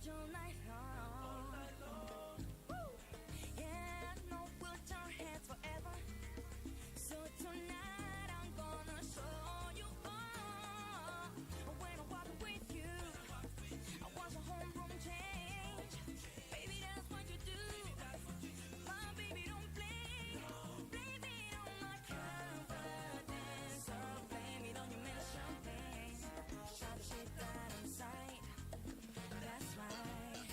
all night long. Woo! Yeah, I know we'll turn heads forever. So tonight I'm gonna show you all. When I walk with you, I want a homeroom change. Baby, that's what you do. My baby, don't play. Blame it on my confidence. So blame it on your mental champagne. Shot the shit that I'm sight. That's right.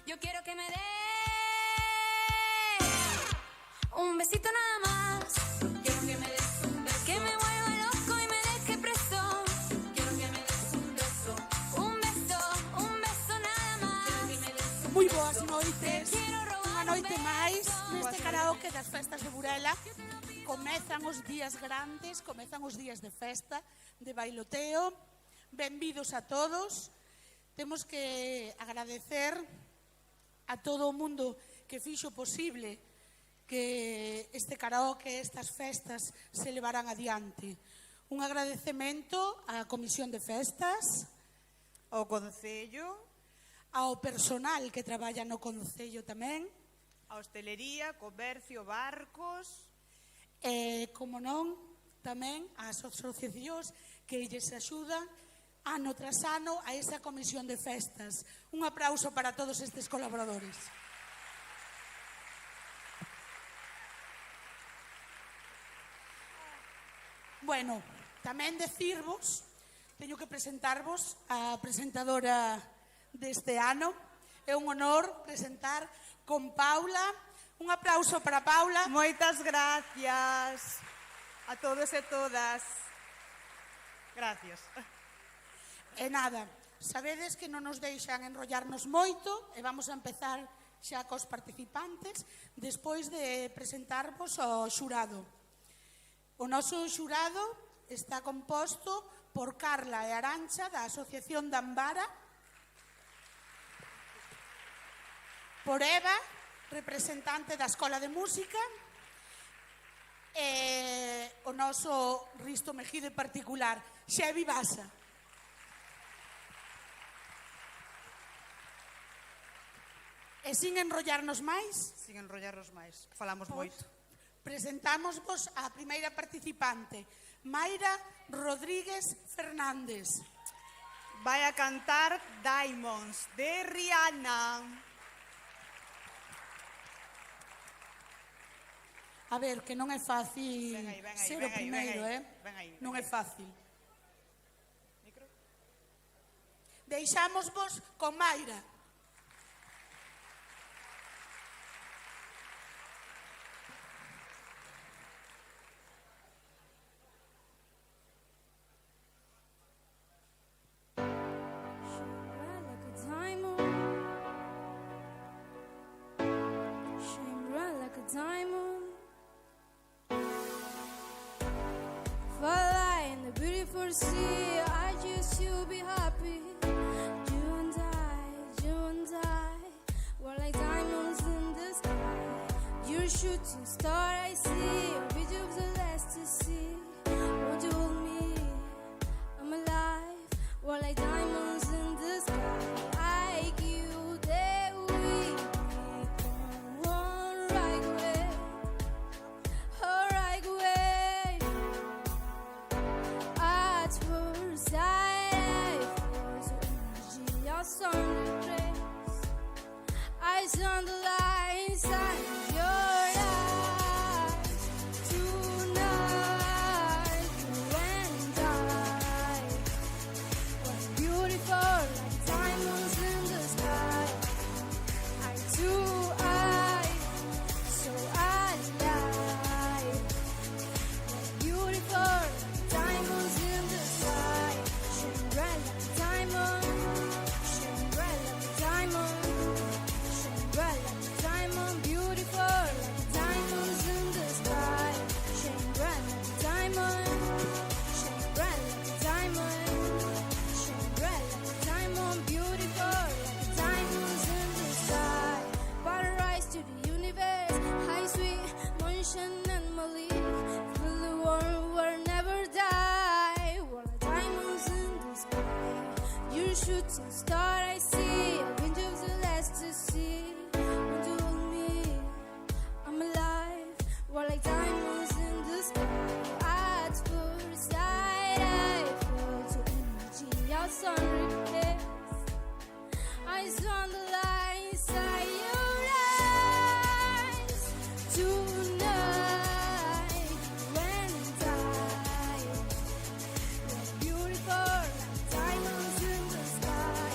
Yo quiero que me des un besito nada más. Quiero que me des un beso. Que me vuelva loco y me deje preso. Quiero que me des un beso. Un beso nada más. Quiero que me des un beso. Moi boas noites. Unha noite máis neste karaoke das festas de Burela. Comezan os días grandes, comezan os días de festa, de bailoteo. Benvidos a todos. Temos que agradecer a todo o mundo que fixo posible que este karaoke, estas festas se levaran adiante. Un agradecemento á Comisión de Festas, ao Concello, ao personal que traballa no Concello tamén, a hostelería, comercio, barcos, e, como non, tamén ás asociacións que lles axudan ano tras ano a esa Comisión de Festas. Un aplauso para todos estes colaboradores. Bueno, tamén decirvos, teño que presentarvos a presentadora deste ano. É un honor presentar con Paula. Un aplauso para Paula. Moitas gracias a todos e todas. Gracias. E nada, sabedes que non nos deixan enrollarnos moito e vamos a empezar xa cos participantes despois de presentarvos ao xurado. O noso xurado está composto por Carla e Arancha da Asociación de Ambara, por Eva, representante da Escola de Música, e o noso Risto Mejide particular, Xevi Basa. E sin enrollarnos máis, Sin enrollarnos máis, falamos pois, moito. presentámosvos a primeira participante, Mayra Rodríguez Fernández. Vai a cantar Diamonds, de Rihanna. A ver, que non é fácil Ven aí, ser ven o aí, primeiro, ven aí, ven aí, ven Non é aí. fácil. Micro. Deixámosvos con Mayra. Shine bright like a diamond. Fly in the beautiful sea. I just you be happy. You and I, we're like diamonds in the sky. You're a shooting star, I see. A bit of the last to see. Won't you hold me? I'm alive. We're like diamonds in the sky. Like you, that we come on right away. Oh, right away. At first sight, energy, your sun rays. Eyes on the line, inside your eyes. Tonight, you and I. We're beautiful like diamonds in the sky. Eye to eye, so alive. We're beautiful like diamonds in the sky. Shine bright like a diamond. Shine bright like a diamond. Shine bright like a diamond. Beautiful like diamonds in the sky. Shine bright like a diamond. Shine bright like a diamond. Shine bright like a diamond, beautiful like diamonds in the sky. Paradise to the universe, high sweet Motion and Malik. Feel the world will never die. We're like diamonds in the sky. You're a shooting star, I see. A wind of the last to see. Won't you hold me? I'm alive. We're like diamonds in the sky. At first sight, I feel to energy. Your sun rays. Eyes on the line, inside your eyes. Tonight, when I, we're beautiful like diamonds in the sky.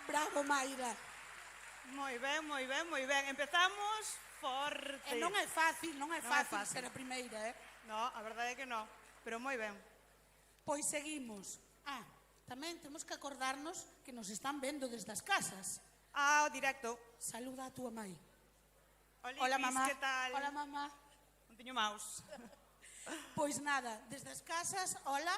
Bravo, Mayra. Moi ben, moi ben, moi ben. Empezamos forte. E non é fácil, non é Non é fácil fácil. ser a primeira, No, a verdade é que no, pero moi ben. Pois seguimos. Tamén temos que acordarnos que nos están vendo desde as casas. O directo. Saluda a túa mãe. Hola, mamá. que tal? Hola, mamá. Non teño mouse. Pois nada, desde as casas, hola,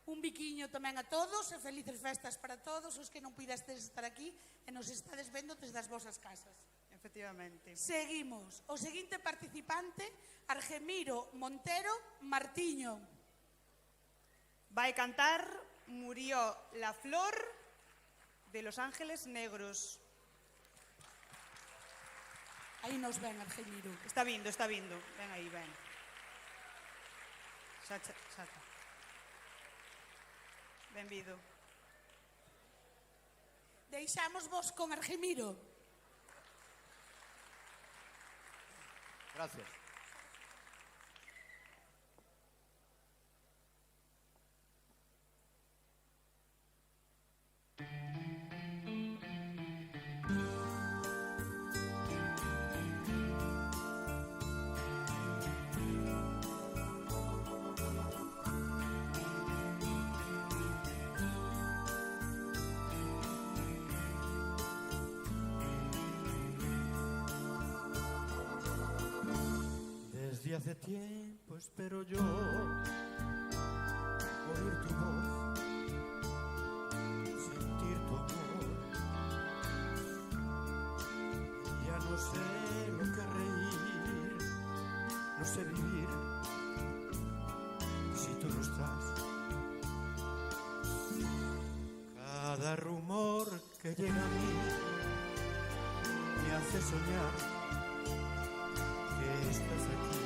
un biquiño tamén a todos e felices festas para todos os que non pudestes estar aquí e nos estades vendo desde as vosas casas. Efectivamente. Seguimos. O seguinte participante, Argemiro Montero Martiño. Vai cantar Murió la flor de Los Ángeles Negros. Aí nos ven, Argemiro. Está vindo, está vindo. Ven aí, ven. Xa. Benvido. Deixamos vos con Argemiro. Gracias. Desde hace tiempo espero yo oír tu voz, sentir tu amor. Ya no sé lo que reír, no sé vivir si tú no estás. Cada rumor que llega a mí me hace soñar que estás aquí.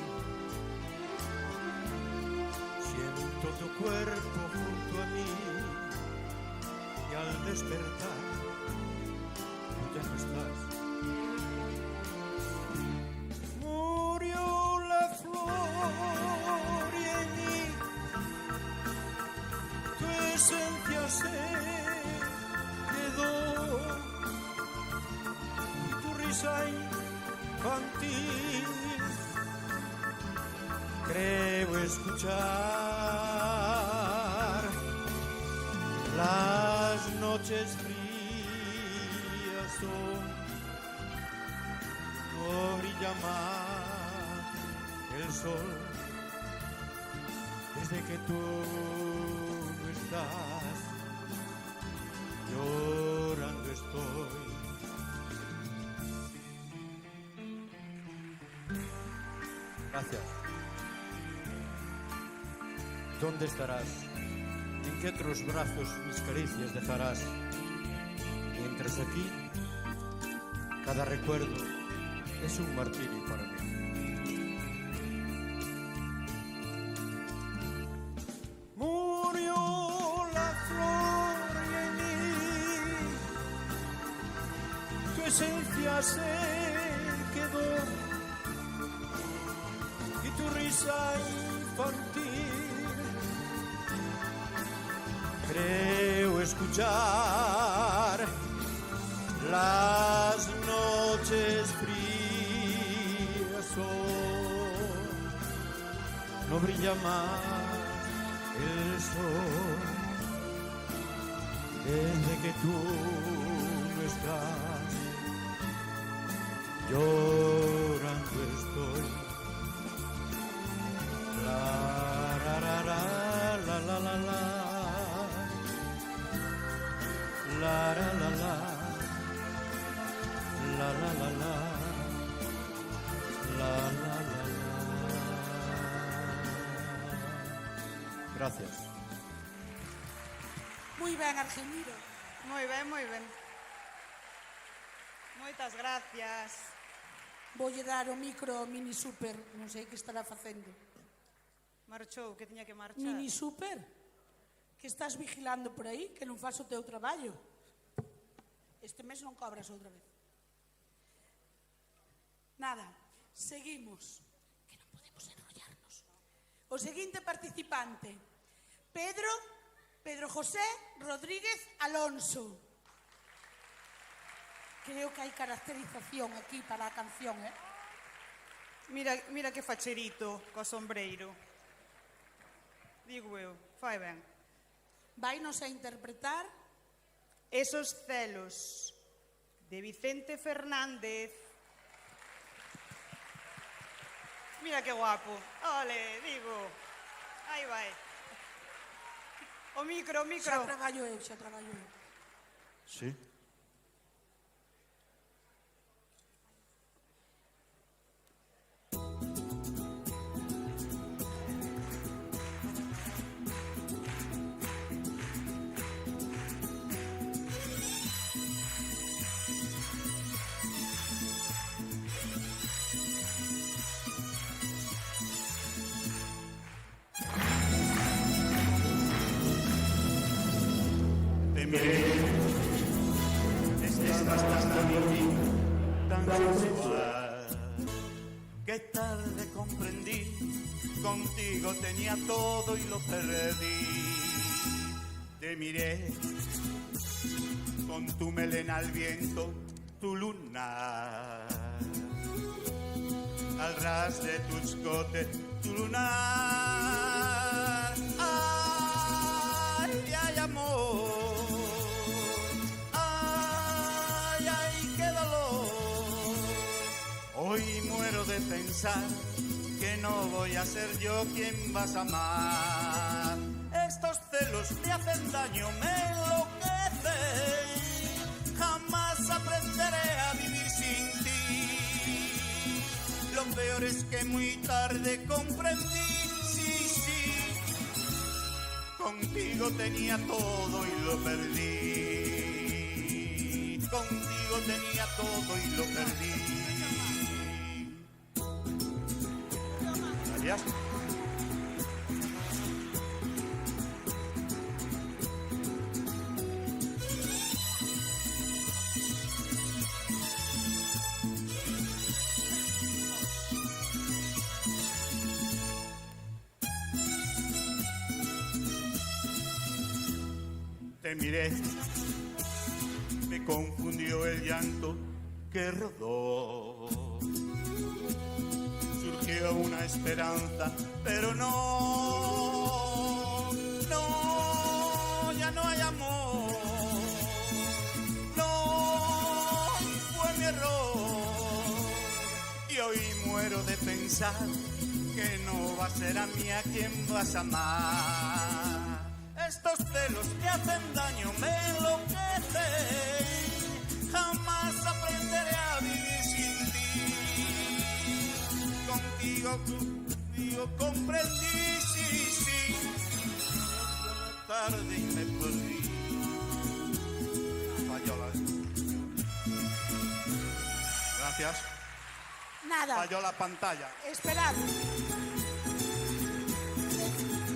Siento tu cuerpo junto a mí y al despertar tú ya no estás. Murió la flor y en mí tu esencia se quedó y tu risa infantil. Creo escuchar las noches frías son, no brilla más el sol desde que tú no estás. Llorando estoy. Gracias. ¿Dónde estarás? ¿En qué otros brazos mis caricias dejarás? Mientras aquí, cada recuerdo es un martirio para mí. Murió la flor y en mí tu esencia se quedó y tu risa infantil. Creo escuchar las noches frías son, no brilla más el sol desde que tú no estás. Llorando estoy. La la la la la la la la. La la la la, la la la la, la la la la. Gracias. Moi ben, Argemiro. Moi ben, moi ben. Moitas gracias. Voulle dar o micro ao Mini Super, non sei que estará facendo. Marchou, que tiña que marchar. Mini Super, que estás vigilando por aí, que non faz o teu traballo. Este mes non cobras outra vez. Nada, seguimos, que non podemos enrollarnos. O seguinte participante, Pedro José Rodríguez Alonso. Creo que hai caracterización aquí para a canción, eh? Mira que facherito co sombreiro. Digo eu, fai ben. Vainos a interpretar Esos celos, de Vicente Fernández. Mira que guapo. Ole, digo. Aí vai. O micro. Xa traballo eu. Sí. Te miré, estás tan bonita, tan sensual, que tarde comprendí, contigo tenía todo y lo perdí. Te miré, con tu melena al viento, tu lunar, al ras de tu escote, tu lunar. Ay, ay, amor. Hoy muero de pensar que no voy a ser yo quien vas a amar. Estos celos te hacen daño, me enloquecen. Jamás aprenderé a vivir sin ti. Lo peor es que muy tarde comprendí, sí. Contigo tenía todo y lo perdí. Contigo tenía todo y lo perdí. Gracias. Te miré, me confundió el llanto que rodó. Surgió una esperanza, pero no, ya no hay amor. No, fue mi error. Y hoy muero de pensar que no va a ser a mí a quien vas a amar. Estos celos me hacen daño, me enloquecen. Jamás aprenderé a vivir sin ti. Contigo comprendí, sí. Tarde y me perdí. Falló la... Gracias. Nada. Falló la pantalla. Esperad.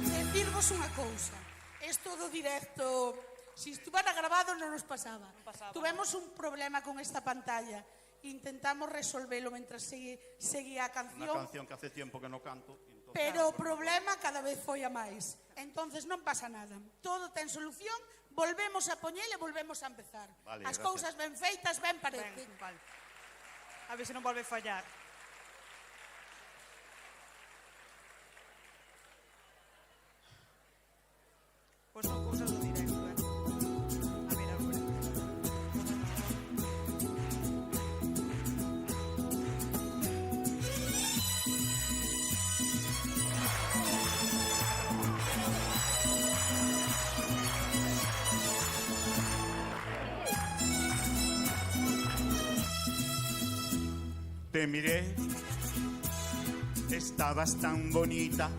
Decirvos unha cousa. Esto do directo, si estuvera grabado non nos pasaba. Tuvemos un problema con esta pantalla. Intentamos resolverlo mentras seguía a canción. Una canción que hace tiempo que no canto. Pero o problema cada vez foi a máis. Entonces non pasa nada. Todo ten solución, volvemos a poñer e volvemos a empezar. Vale, As gracias. cousas ben feitas, ben parecen. Vale. A ver se non volve a fallar. Pois son cousas do directo, A ver, agora. Te miré, estabas tan bonita,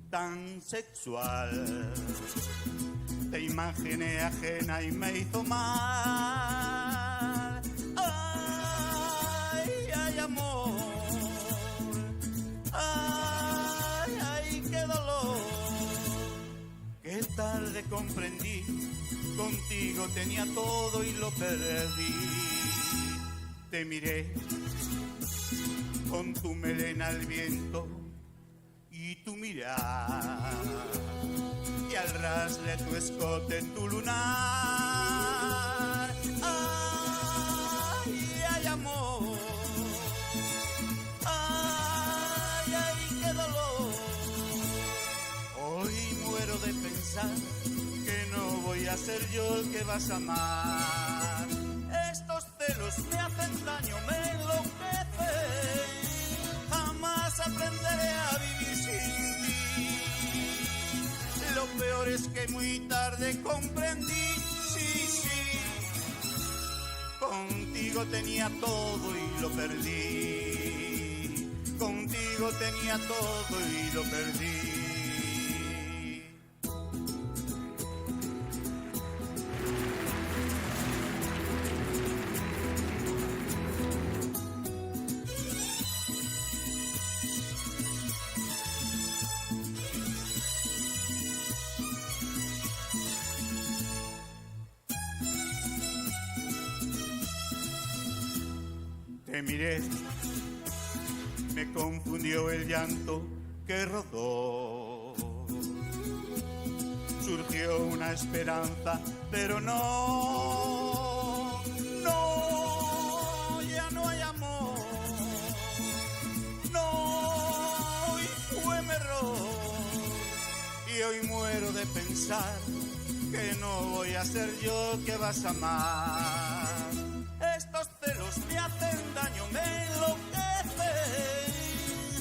tan sexual. Te imaginé ajena y me hizo mal. Ay, amor. Ay, qué dolor. Qué tarde comprendí, contigo tenía todo y lo perdí. Te miré con tu melena al viento y tu mirar, y al ras de tu escote tu lunar. a ser yo el que vas a amar. Estos celos me hacen daño, me enloquecen. Jamás aprenderé a vivir sin ti. Lo peor es que muy tarde comprendí, sí, sí. Contigo tenía todo y lo perdí. Contigo tenía todo y lo perdí. Te miré, me confundió el llanto que rodó. Surgió una esperanza, pero no, no, ya no hay amor. No, y fue mi error. Y hoy muero de pensar que no voy a ser yo el que vas a amar. Estos celos me hacen daño, me enloquecen.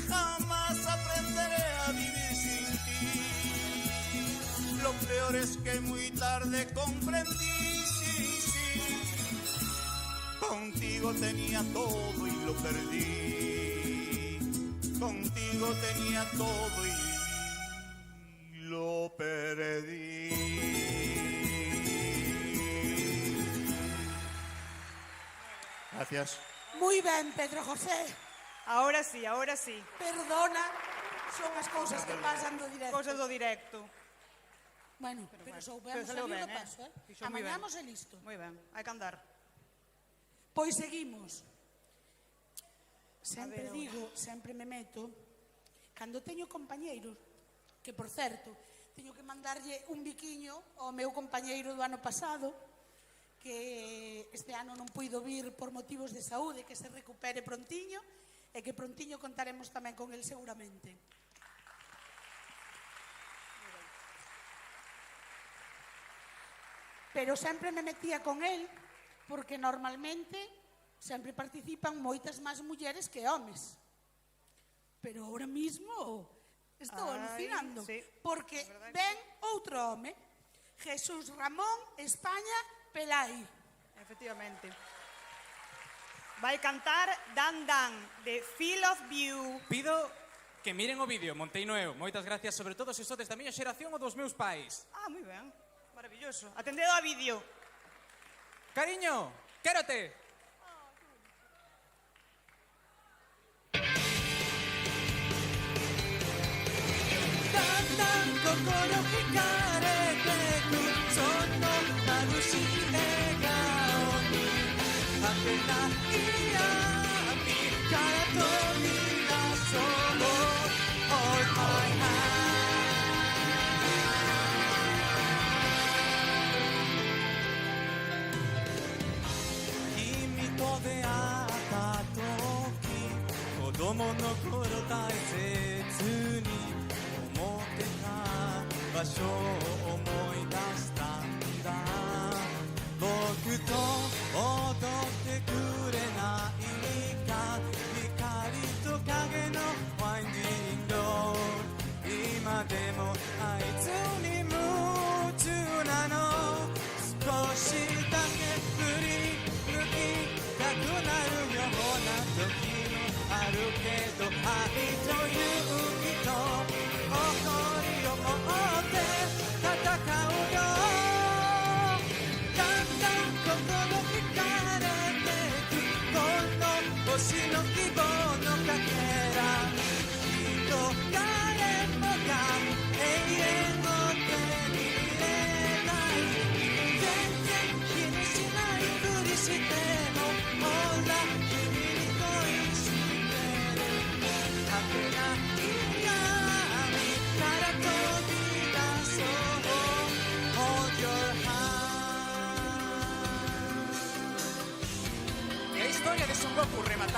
Jamás aprenderé a vivir sin ti. Lo peor es que muy tarde comprendí, sí, sí. Contigo tenía todo y lo perdí. Contigo tenía todo y lo perdí. Gracias. Moi ben, Pedro José. Ahora sí, ahora sí. Perdona, son as cousas que pasan do directo. Cousas do directo. Bueno, pero soubemos Pero salir saleu do ben, paso, Fixo moi ben. Amañamos e listo. Moi ben, hai que andar. Pois seguimos. Sempre A ver, digo, sempre me meto, cando teño compañeiros, que por certo, teño que mandarlle un biquiño ao meu compañeiro do ano pasado, que este ano non puido vir por motivos de saúde, que se recupere prontiño, e que prontiño contaremos tamén con el seguramente. Pero sempre me metía con el, porque normalmente sempre participan moitas máis mulleres que homes. Pero ahora mismo estou alucinando, sí, porque a verdade que ven outro home, Jesús Ramón España Pelai. Efectivamente. Vai cantar Dan Dan, de Feel of View. Pido que miren o vídeo, Monteino eu. Moitas gracias, sobre todo se sodes da miña xeración ou dos meus pais. Ah, moi ben. Maravilloso. Atendedo a vídeo. Cariño, quérote.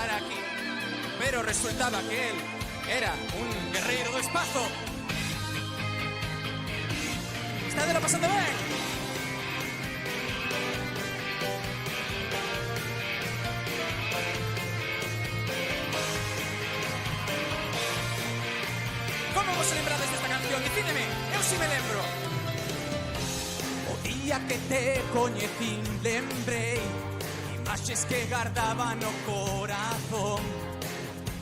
Aquí, pero resultaba que él era un guerreiro do espazo. Está de lo pasando ben? día que te coñecín lembrei imaxes que guardaba no corazón.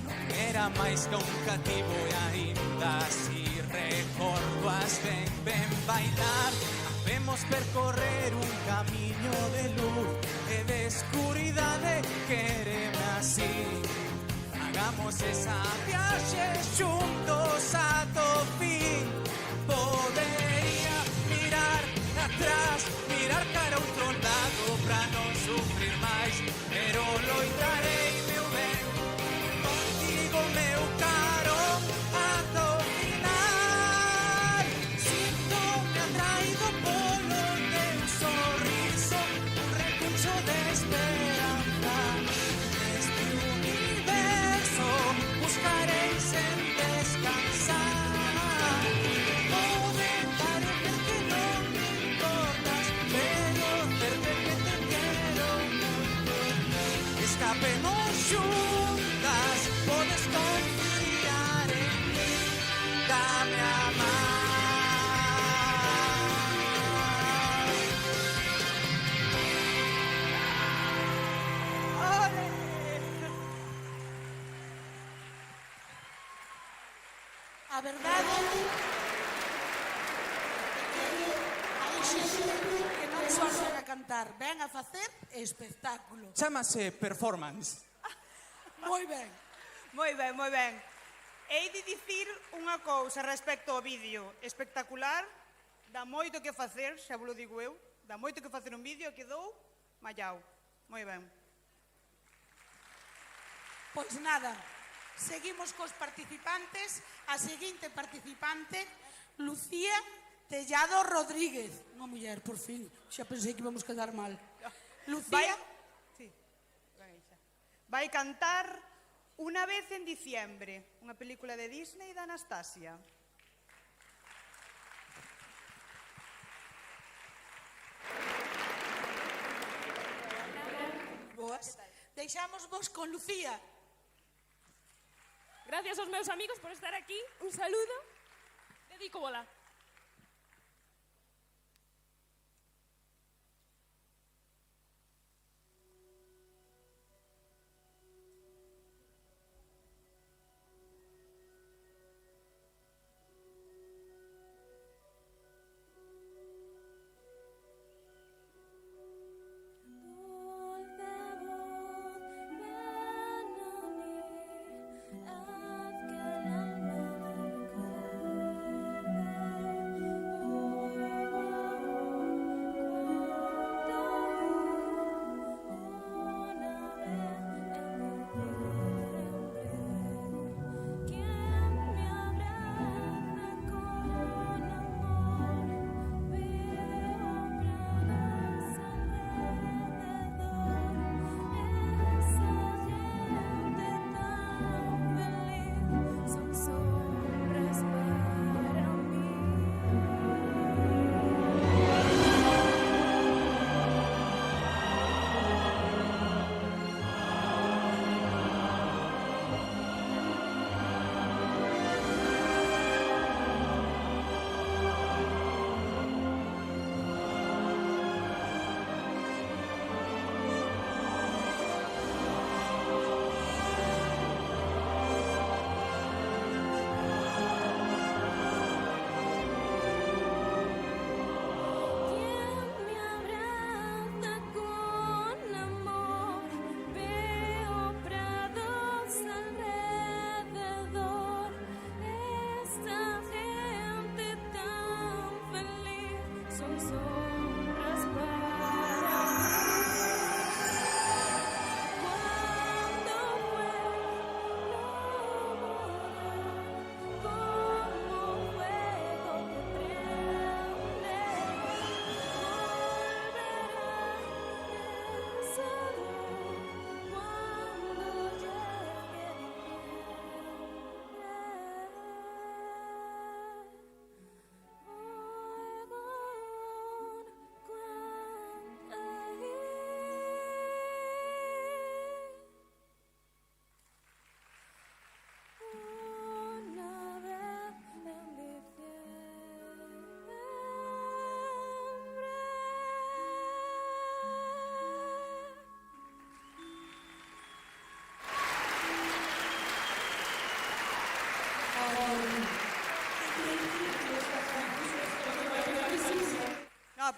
Non era máis que un cativo e aínda así recordo as ben bailar. Habemos percorrer un camiño de luz e de escuridade, quéreme así. Hagamos esa viaxe xuntos ata o fin. Podería mirar atrás, mirar cara a outro lado pra non sufrir máis, pero loitarei, meu ben, contigo, meu caro, ata o final. Sinto-me atraído polo teu sorriso, un recuncho de esperanza. Neste universo buscarei sen descansar. Pode parecer que non me importas, pero cerca que te quero moito. Escapemos xuntas, podes confiar en mí. Dame a man. Ole! A verdade é que hai xente que non só ven a cantar, ven a facer espectáculo. Chámase performance. Moi ben. Moi ben, moi ben. Hei de dicir unha cousa respecto ao vídeo espectacular, dá moito que facer, xa vos lo digo eu, dá moito que facer un vídeo e quedou mallao. Moi ben. Pois nada, seguimos cos participantes. A seguinte participante, Lucía Tellado Rodríguez. Unha muller, por fin. Xa pensei que íbamos quedar mal. Lucía, Sí. Vai cantar Una vez en diciembre, unha película de Disney da Anastasia. boas. Deixamos vos con Lucía. Gracias aos meus amigos por estar aquí. Un saludo. Dedico bola. Dulce voz, ven a mí, haz que el alma del corazón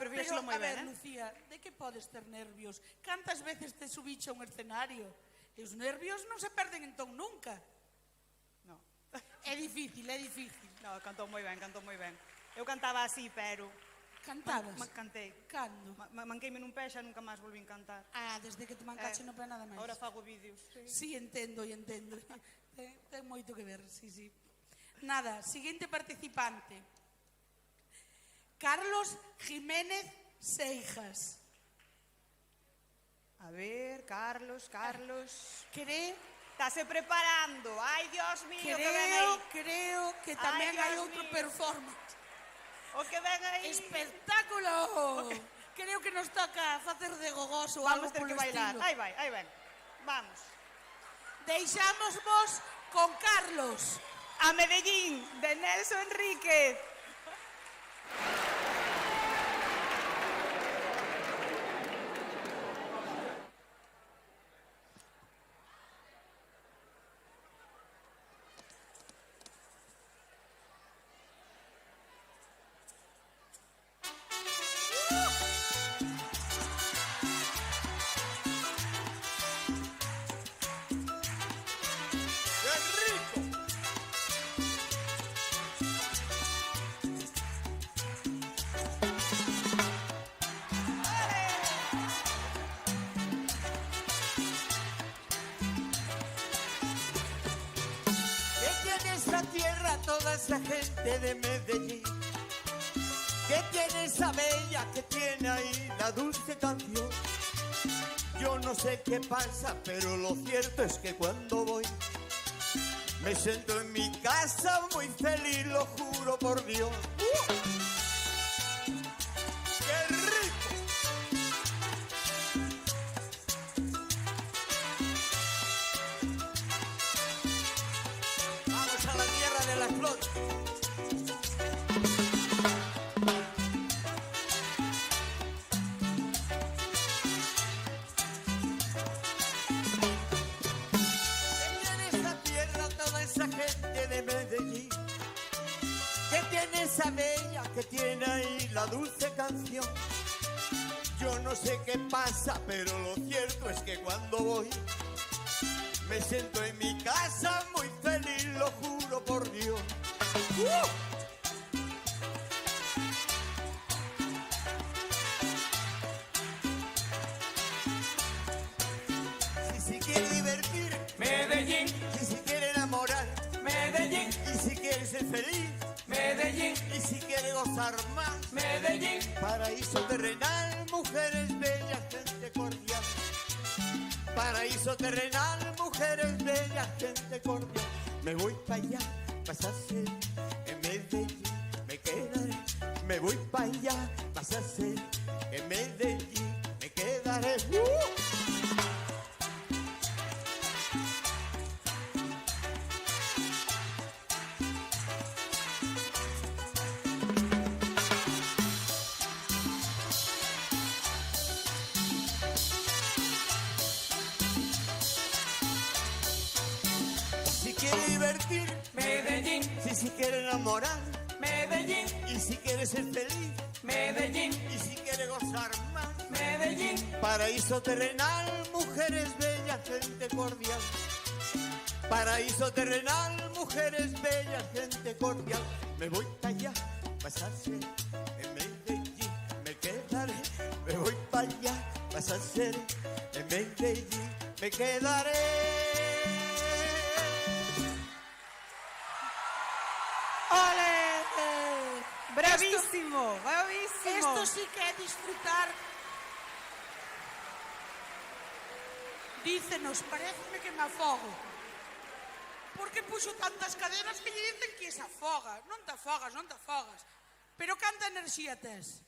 pero Pero, fíxelo moi a ver, ben, Lucía, de que podes ter nervios? Cantas veces te subiche a un escenario? E os nervios non se perden entón nunca. No, É difícil, é difícil. no, cantou moi ben, cantou moi ben. Eu cantaba así, pero... Cantabas? Cantei. Cando? Manqueime nun pé, xa nunca máis volvín cantar. Ah, desde que te mancache no pé nada máis. Ahora fago vídeos. Sí, entendo. Ten moito que ver, sí. Nada, siguiente participante. Carlos Jiménez Seijas. A ver, Carlos. Estase preparando. Ai, Dios mío, que ven aí. Creo que tamén Ai, hai Dios outro mío. performance. O que ven aí. Espectáculo! Creo que nos toca facer de gogos ou algo Vamos ter polo que bailar. estilo. Aí ven. Vamos. Deixámosvos con Carlos. A Medellín, de Nelson Enríquez. ¿Qué tiene esta tierra, toda esa gente de Medellín? ¿Qué tiene esa bella que tiene ahí la dulce canción? Yo no sé qué pasa, pero lo cierto es que cuando voy me siento en mi casa muy feliz, lo juro por Dios. ¡Qué rico! Vamos a la tierra de las flores. ¿Qué tiene esta tierra, toda esa gente de Medellín? ¿Qué tiene esa bella que tiene ahí la dulce canción? Yo no sé qué pasa, pero lo cierto es que cuando voy me siento en mi casa muy feliz, lo juro por Dios. Si se quiere divertir, Medellín, y si quiere enamorar, Medellín, y si quiere ser feliz, Medellín, y si quiere gozar más, Medellín. paraíso terrenal, mujeres bellas, gente cordial. Paraíso terrenal, mujeres bellas, gente cordial. Me voy para allá, pasarse en Medellín, me quedaré. Me voy para allá, pasarse en Medellín, me quedaré. Si quiere divertir, Medellín, si quiere enamorar, Medellín, y si quiere ser feliz, Medellín, y si quiere gozar más. Medellín. Paraíso terrenal, mujeres bellas, gente cordial. Paraíso terrenal, mujeres bellas, gente cordial. Me voy para allá, pasarse en Medellín, me quedaré. Me voy para allá, pasarse en Medellín, me quedaré. ¡Ole! Bravísimo, bravísimo. Esto sí que é disfrutar. Dícenos, pareceme que me afogo. Porque puxo tantas cadenas que lle dicen que se afoga. Non te afogas. Pero canta enerxía tes.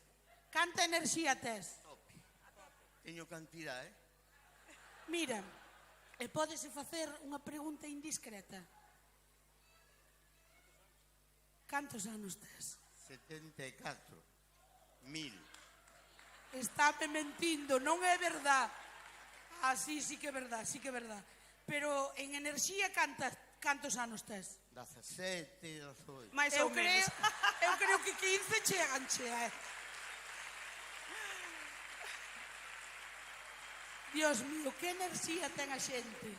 Teño cantidad, Mira, e pódese facer unha pregunta indiscreta. Cantos anos tes? 74.000. Estáme mentindo, non é verdad. Ah, sí que é verdad. Pero en enerxía cantos anos tes? 17, 18. Mais Eu ou menos. creo que 15 chegan. Dios mío, que enerxía ten a xente.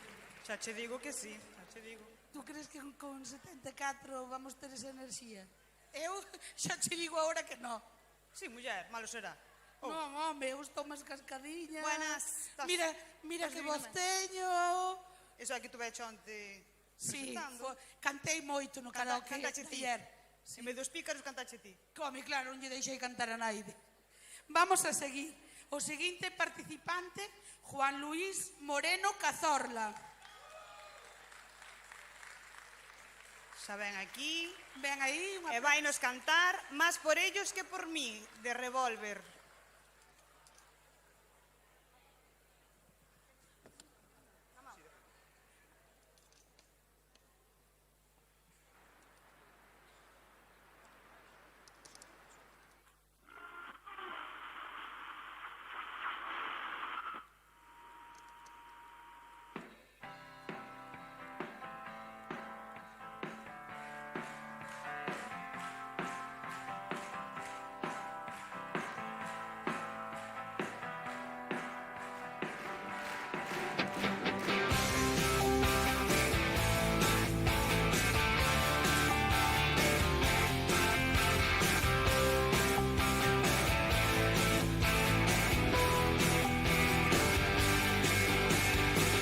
Xa che digo que sí, xa che digo. Tú crees que con 74 vamos ter esa enerxía? Eu xa che digo agora que no. Sí, muller, malo será. Oh. Non, home, eu estou máis cascadiña. Buenas. Mira que voz teño. Eso é que tuve hecho onte Sí, presentando. cantei moito no karaoke Cantache ti. ayer. En vez dos pícaros, cantache ti. Come, claro, non lle deixei cantar a naide. Vamos a seguir. O seguinte participante, Juan Luis Moreno Cazorla. Xa ven aquí. Ven aí. E vai nos cantar Más por ellos que por mí, de Revolver.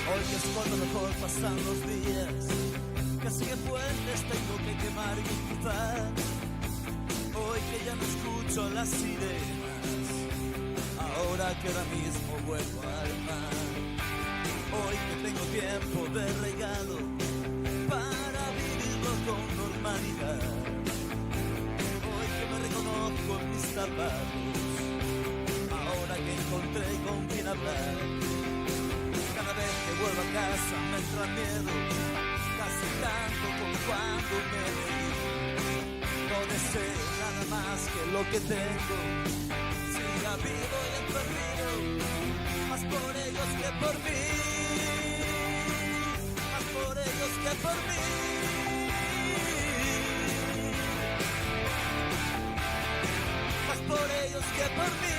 Hoy que es cuando mejor pasan los días, casi que puentes tengo que quemar y cruzar. Hoy que ya no escucho las sirenas, ahora que ahora mismo vuelvo al mar. Hoy que tengo tiempo de regalo para vivirlo con normalidad. Hoy que me reconozco en mis zapatos, ahora que encontré con quien hablar. Cada vez que vuelvo a casa me entra miedo, casi tanto como cuando me leí. No deseo nada más que lo que tengo, siga vivo y enfermido, más por ellos que por mí, más por ellos que por mí. Más por ellos que por mí.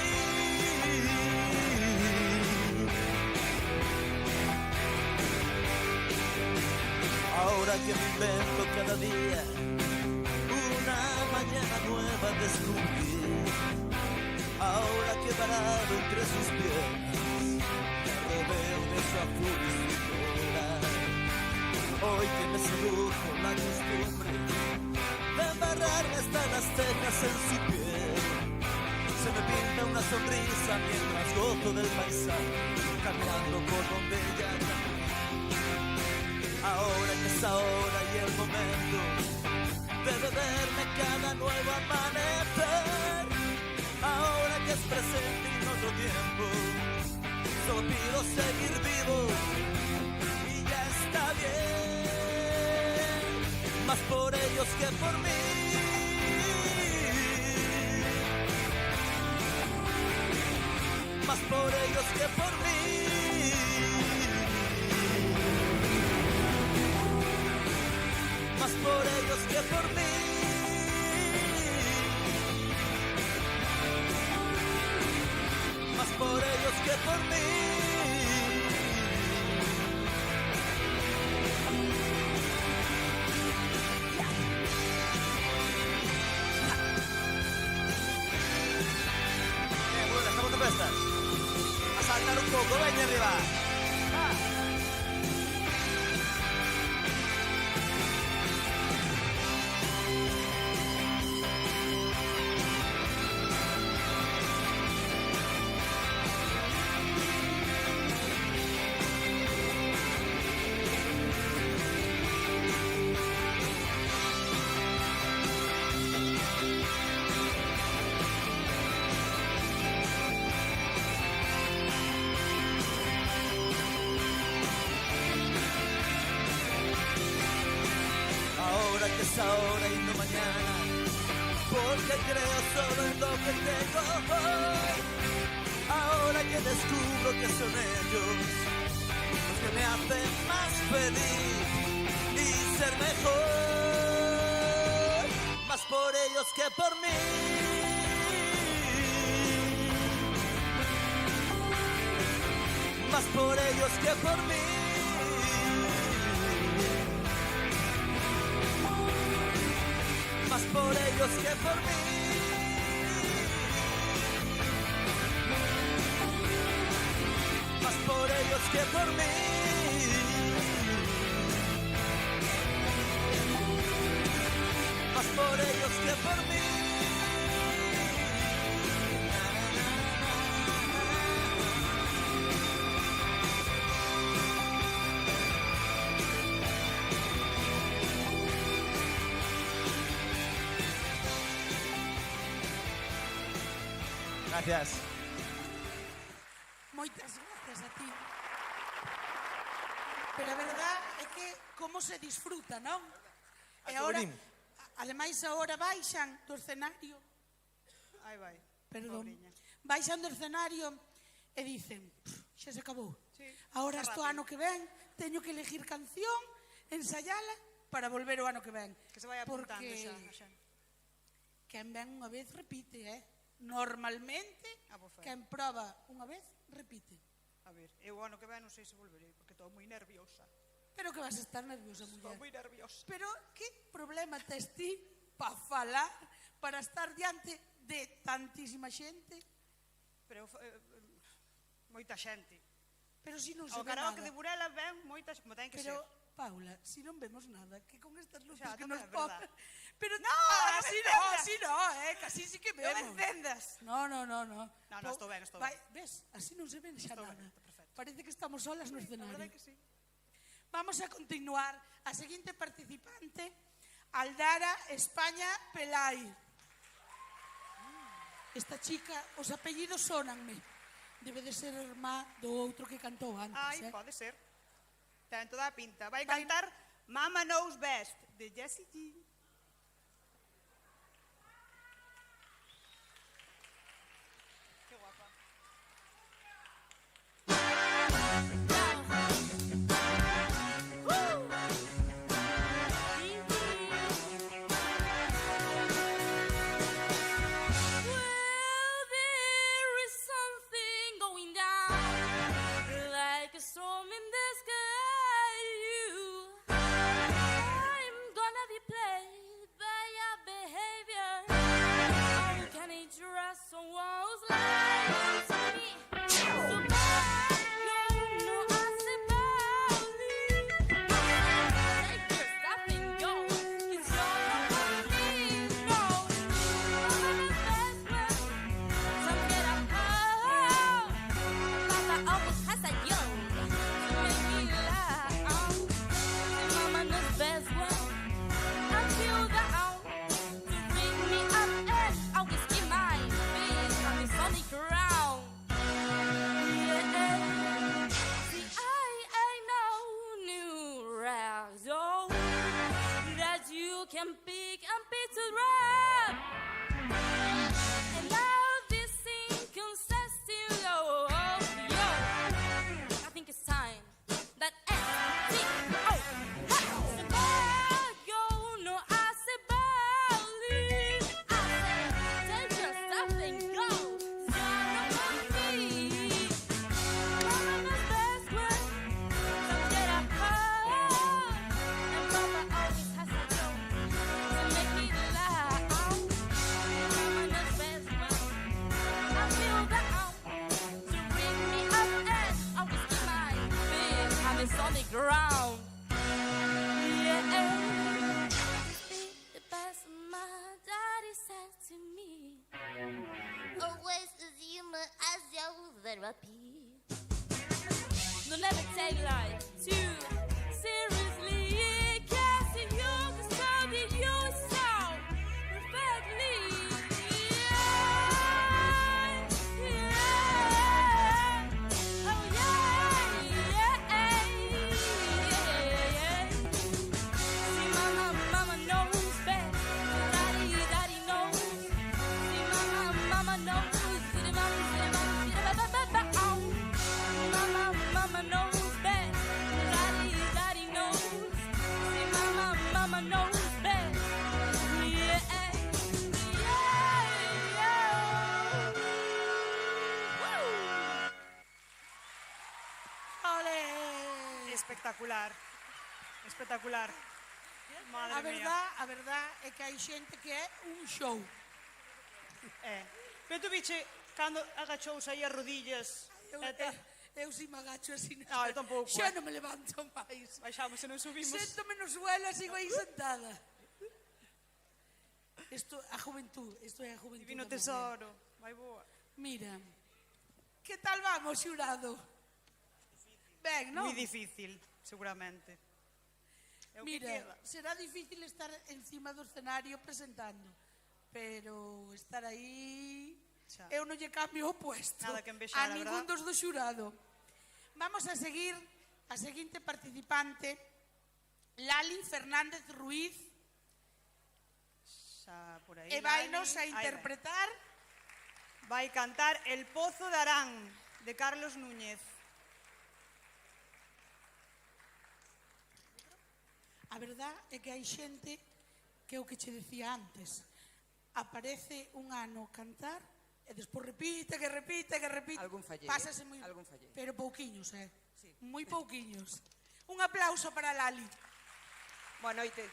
Ahora que me invento cada día una mañana nueva a descubrir, ahora que varado entre sus piernas me rodeo de su azul y su coral. Hoy que me sedujo la costumbre de embarrarme hasta las cejas en su piel, se me pinta una sonrisa mientras gozo del paisaje caminando por donde ella camina. Ahora que es ahora y el momento de beberme cada nuevo amanecer. Ahora que es presente y no otro tiempo, solo pido seguir vivo y ya está bien. Más por ellos que por mí. Más por ellos que por mí. Más por ellos que por mí. Más por ellos que por mí. Bueno, ¿cómo te prestas? A saltar un poco, ven arriba. Ahora y no mañana, porque creo solo en lo que tengo hoy. Ahora que descubro que son ellos los que me hacen más feliz y ser mejor. Más por ellos que por mí. más por ellos que por mí. Más por ellos que por mí. Más por ellos que por mí. Más por ellos que por mí. Gracias. Moitas gracias a ti. Pero a verdad é que como se disfruta, non? E agora, ademais agora baixan do escenario, Aí vai. perdón, Pobriña. baixan do escenario e dicen, xa se acabou. Sí, Agora xa este rápido. ano que ven teño que elegir canción, ensayala para volver o ano que ven. Que se vai apuntando Porque xa. a xente. quen ven unha vez repite, Normalmente, Pues quen proba unha vez repite. A ver, eu o ano que ven non sei se volverei, porque estou moi nerviosa. Pero que vas a estar nerviosa, Estou muller. moi nerviosa. Pero que problema tes ti para falar, para estar diante de tantísima xente? Pero moita xente. Pero si non se O ve karaoke nada. de Burela ven moitas, como ten que Pero, ser. Paula, si non vemos nada, que con estas luces Xa, que tamén nos é verdad. ponen... Pero No, así no, casi sí que Non vemos. encendas. No. No, estou ben, estou ben. Ves, así non se ven xa Estou nada. ben, está perfecto. Parece que estamos solas no A escenario. verdade que sí. Vamos a continuar. A seguinte participante, Aldara España Pelai. Esta chica, os apellidos sonanme. Debe de ser irmá do outro que cantou antes, Ai, eh? pode ser. Ten toda a pinta. Vai cantar Mama Knows Best, de Jessie G. Que guapa. Well, there is something going down, like a storm in the sky. I'm gonna be played by your behavior. How can I trust someone who's lying to me? So bad, no, I say badly. Take your stuff and go. It's all about me, no. Papa always has a yo to make me laugh. Mama knows best when I feel down to bring me up and always keep my feet on the solid ground. Yeah. See, I know new rags, oh, that you can pick and pick to rap. And now this inconsistent low, yo, I think it's time that S-T-O, so bad, yo, no, I say badly. I say, take your stuff and go, 'cause you're not on me. Mama knows best when some get a hug, and Papa always has a joke to make me laugh. Mama knows best when I feel down to bring me up and always keep my feet on the solid ground. Yeah, the best my daddy said to me. Always assume as your therapy. No, never take life too seriously. Can't see you, 'cause so did you so perfectly. Yeah. Oh yeah. See, mama knows best. Daddy knows. See, mama knows. See, mama knows best. Daddy Ole. Espectacular. Espectacular. Madre mía. A verdad é que hai xente que é un show. Pero tú viche, cando agachouse aí as rodillas... Eu si me agacho así. No, eu tampouco. Xa non me levanto máis. Baixamos e non subimos. Séntome no suelo e sigo aí sentada. Isto é a juventud. Divino tesoro. Vai boa. Mira, que tal vamos, xurado? Ben, non? Moi difícil, seguramente. Mira, será difícil estar encima do escenario presentando, pero estar aí... Eu non lle cambio o puesto Nada que envexar, a ningún dos do xurado. Vamos a seguir a seguinte participante, Lali Fernández Ruiz, por aí, e vainos a interpretar... Vai cantar El Pozo de Arán, de Carlos Núñez. A verdad é que hai xente que é o que che decía antes. Aparece un ano cantar e despois repite. Algún fallei, Pásase moi... algún fallei. Pero pouquiños, Sí. Moi pouquiños. Un aplauso para Lali. Boa noite.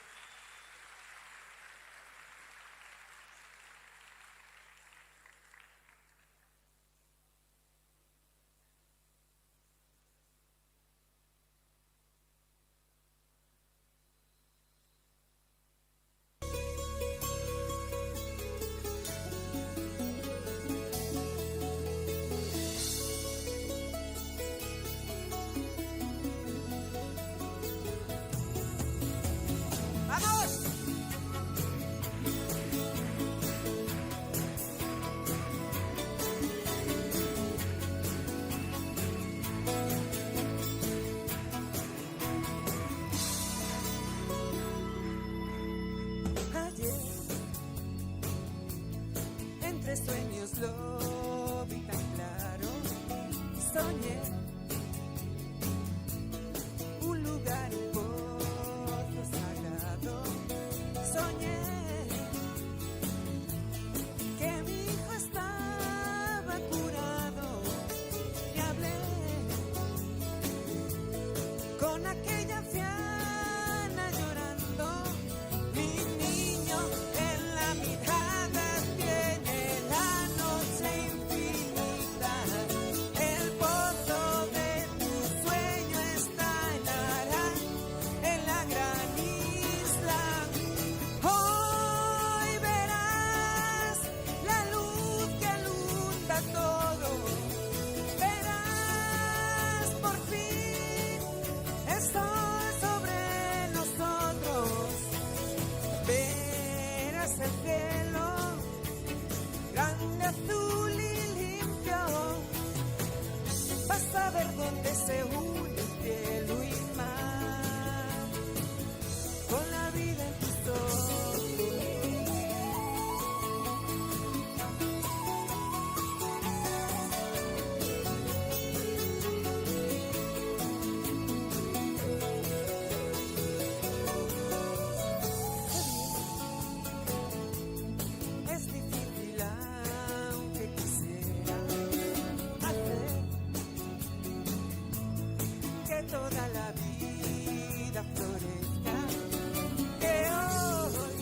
Entre sueños lo vi tan claro, soñé un lugar, un pozo sagrado, soñé que mi hijo estaba curado y hablé con aquella anciana llorando, mi niño en la mirada tiene la noche infinita, el pozo de tu sueño está en Arán, en la gran isla. Hoy verás la luz que alumna todo, verás por fin el sol sobre nosotros, verás el cielo grande, azul y limpio, vas a ver dónde se une cielo y mar, con la vida en tus ojos. Es difícil aunque quisiera hacer que toda la vida florezca, que hoy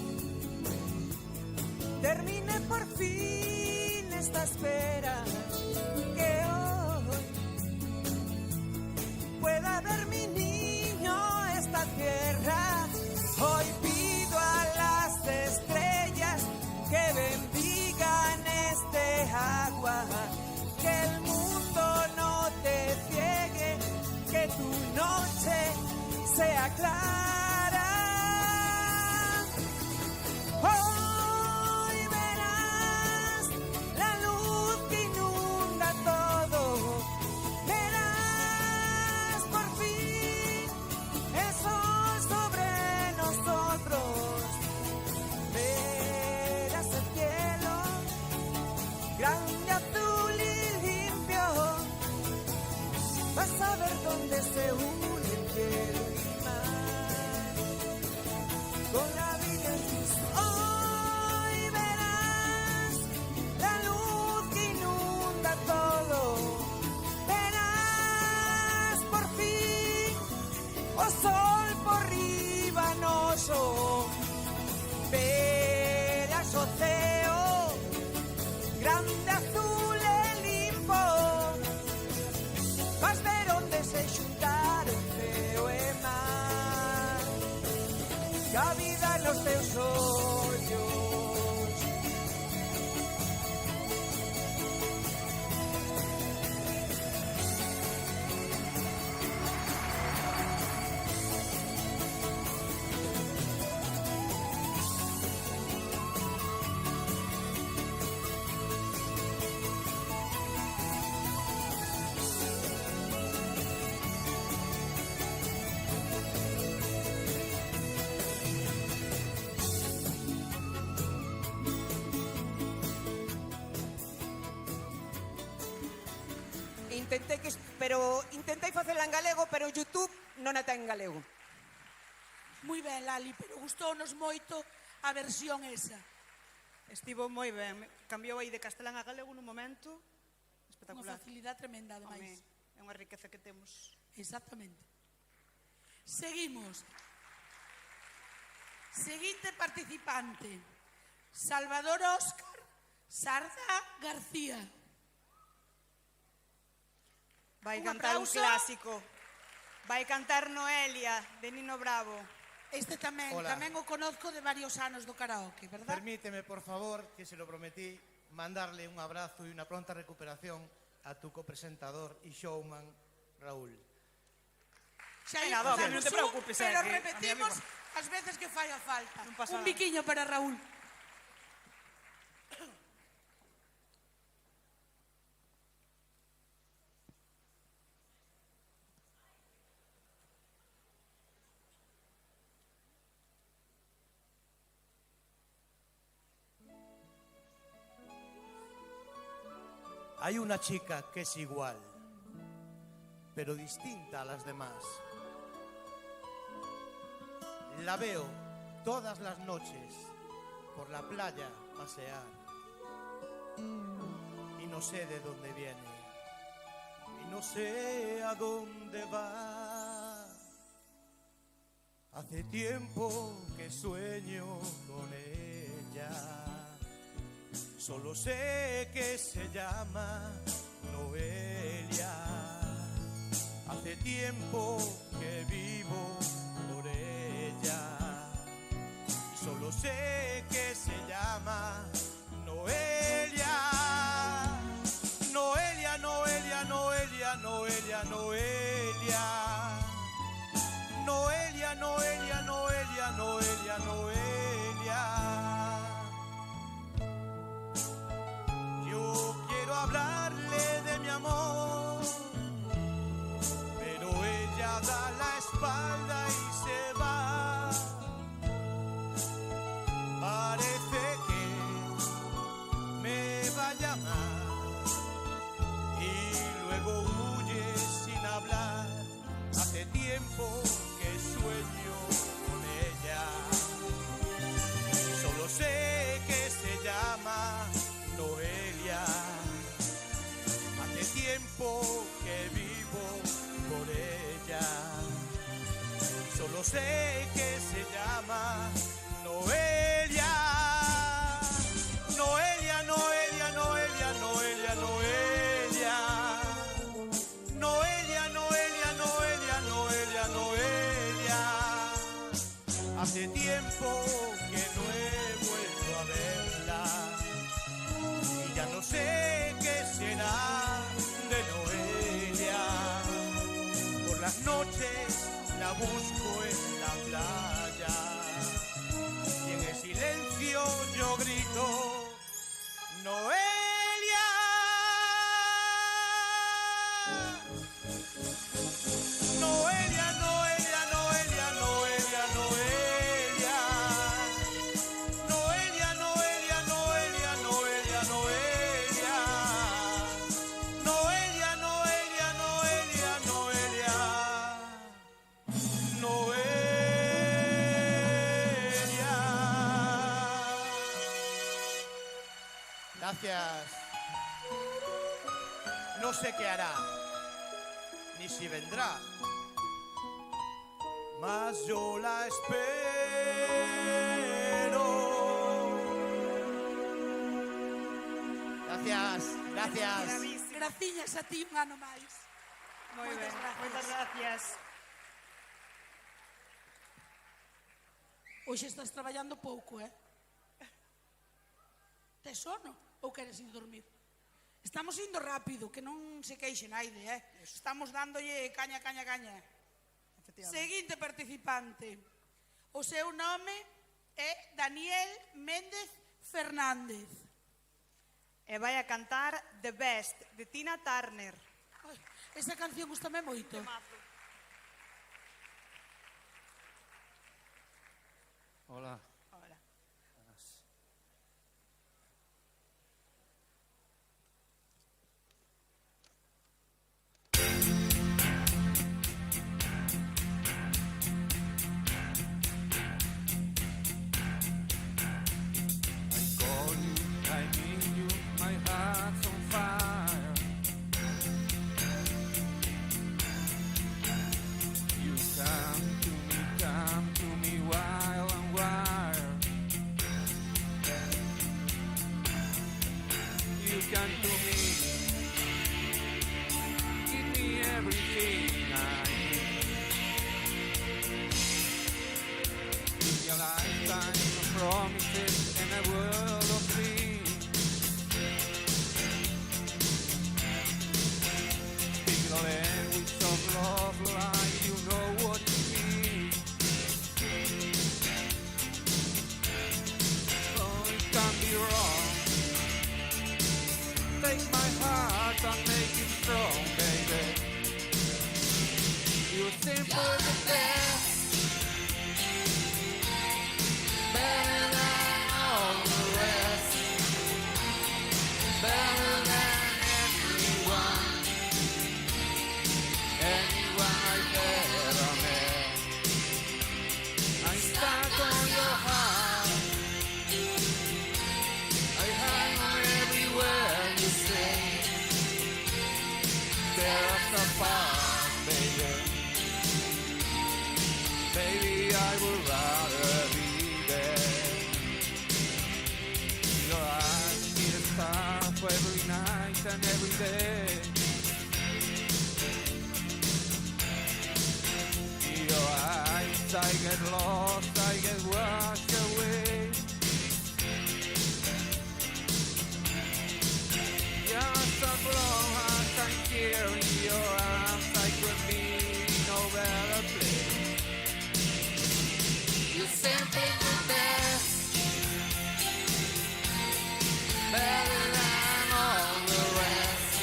termine por fin esta espera, que hoy pueda ver mi niño esta tierra. Hoy pido a las estrellas que bendigan este agua, que el mundo no te ciegue, que tu noche sea clara. Hoy verás la luz que inunda todo, verás por fin el sol sobre nosotros, verás el cielo grande, azul y limpio, vas a ver dónde se une el cielo y mar, con la vida en tus ojos. Hoy verás la luz que inunda todo, verás por fin o sol por riba noso, verás o ceo, grande azul e limpo, vas ver onde se xuntaron ceo e mar, que a vida nos teus ollos. Intentei facela en galego, pero YouTube non a ten en galego. Moi ben, Lali, pero gustounos moito a versión esa. Estivo moi ben. Cambiou aí de castelán a galego nun momento Unha espectacular. facilidade tremenda, ademais. Home, é unha riqueza que temos. Exactamente. Seguimos. Seguinte participante. Salvador Óscar Sarda García. Vai Un cantar un aplauso. clásico. Vai cantar Noelia, de Nino Bravo. Este tamén, Hola. tamén o conozco de varios anos do karaoke, verdad? Permíteme, por favor, que se lo prometí, mandarle un abrazo y una pronta recuperación a tu copresentador y showman, Raúl. Xa Venga, ímos va, darnos non te un, preocupes, pero que a mi repetimos amigo- as veces que fai a falta. Non pasa Un nada. biquiño para Raúl. Hay una chica que es igual, pero distinta a las demás. La veo todas las noches por la playa pasear y no sé de dónde viene y no sé a dónde va. Hace tiempo que sueño con ella. Solo sé que se llama Noelia. Hace tiempo que vivo por ella. Y solo sé que se llama Noelia. Noelia, Noelia, Noelia, Noelia, Noelia. Noelia, Noelia, Noelia, Noelia, Noelia. Yo quiero hablarle de mi amor, pero ella da la espalda y se va. Parece que me va a llamar y luego huye sin hablar. Hace tiempo que sueño con ella y solo sé que se llama Noelia. Hace tiempo que vivo por ella. Solo sé que se llama Noelia. Noelia, Noelia, Noelia, Noelia, Noelia. Noelia, Noelia, Noelia, Noelia, Noelia. Hace tiempo que no he vuelto a verla. Y ya no sé qué será de Noelia. Por las noches la busco en la playa y en el silencio yo grito Noelia. Noelia, Noelia, Noelia, Noelia, Noelia. Noelia, Noelia, Noelia, Noelia, Noelia. Noelia, Noelia, Noelia, Noelia. Noelia. Gracias. No sé qué hará, ni si vendrá. mas yo la espero. Gracias, gracias. Graciñas a ti un ano máis. Moi ben, Moitas gracias. moitas gracias. Hoxe estás traballando pouco, Tes sono ou queres ir dormir? Estamos indo rápido, que non se queixe naide, Estamos dándolle caña. Seguinte participante. O seu nome é Daniel Méndez Fernández. E vai a cantar The Best, de Tina Turner. Ai, esa canción gustame moito. Hola. Hola. Call you, I need you, my heart's on fire. You come to me wild and wild. You come to me, give me everything I need. Give me a lifetime of promises and a world of dreams. Speak the language of love like you know what it means. Oh, it can be wrong. Take my heart and make it strong, baby. You're simple the best. Better than all the rest. Better than anyone I've ever met. I'm stuck on your heart. I hang on everywhere you say. Tear us apart, baby. Baby, I would rather be there. Your eyes be the star for every night and every day. In your eyes, I get lost, I get washed away. Just as long as I'm here in your arms, I could be no better place. You simply the best, better than all the rest,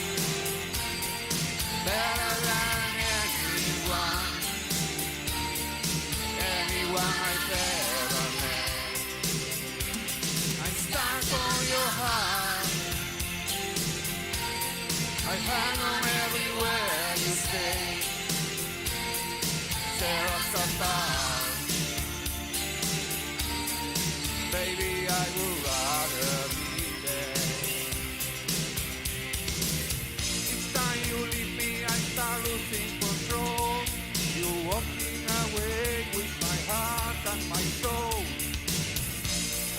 better than anyone I've ever met. I'm stuck on your heart, I hang on everywhere you stay. Tear us apart, baby, I would rather be there. Each time you leave me, I start losing control. You're walking away with my heart and my soul.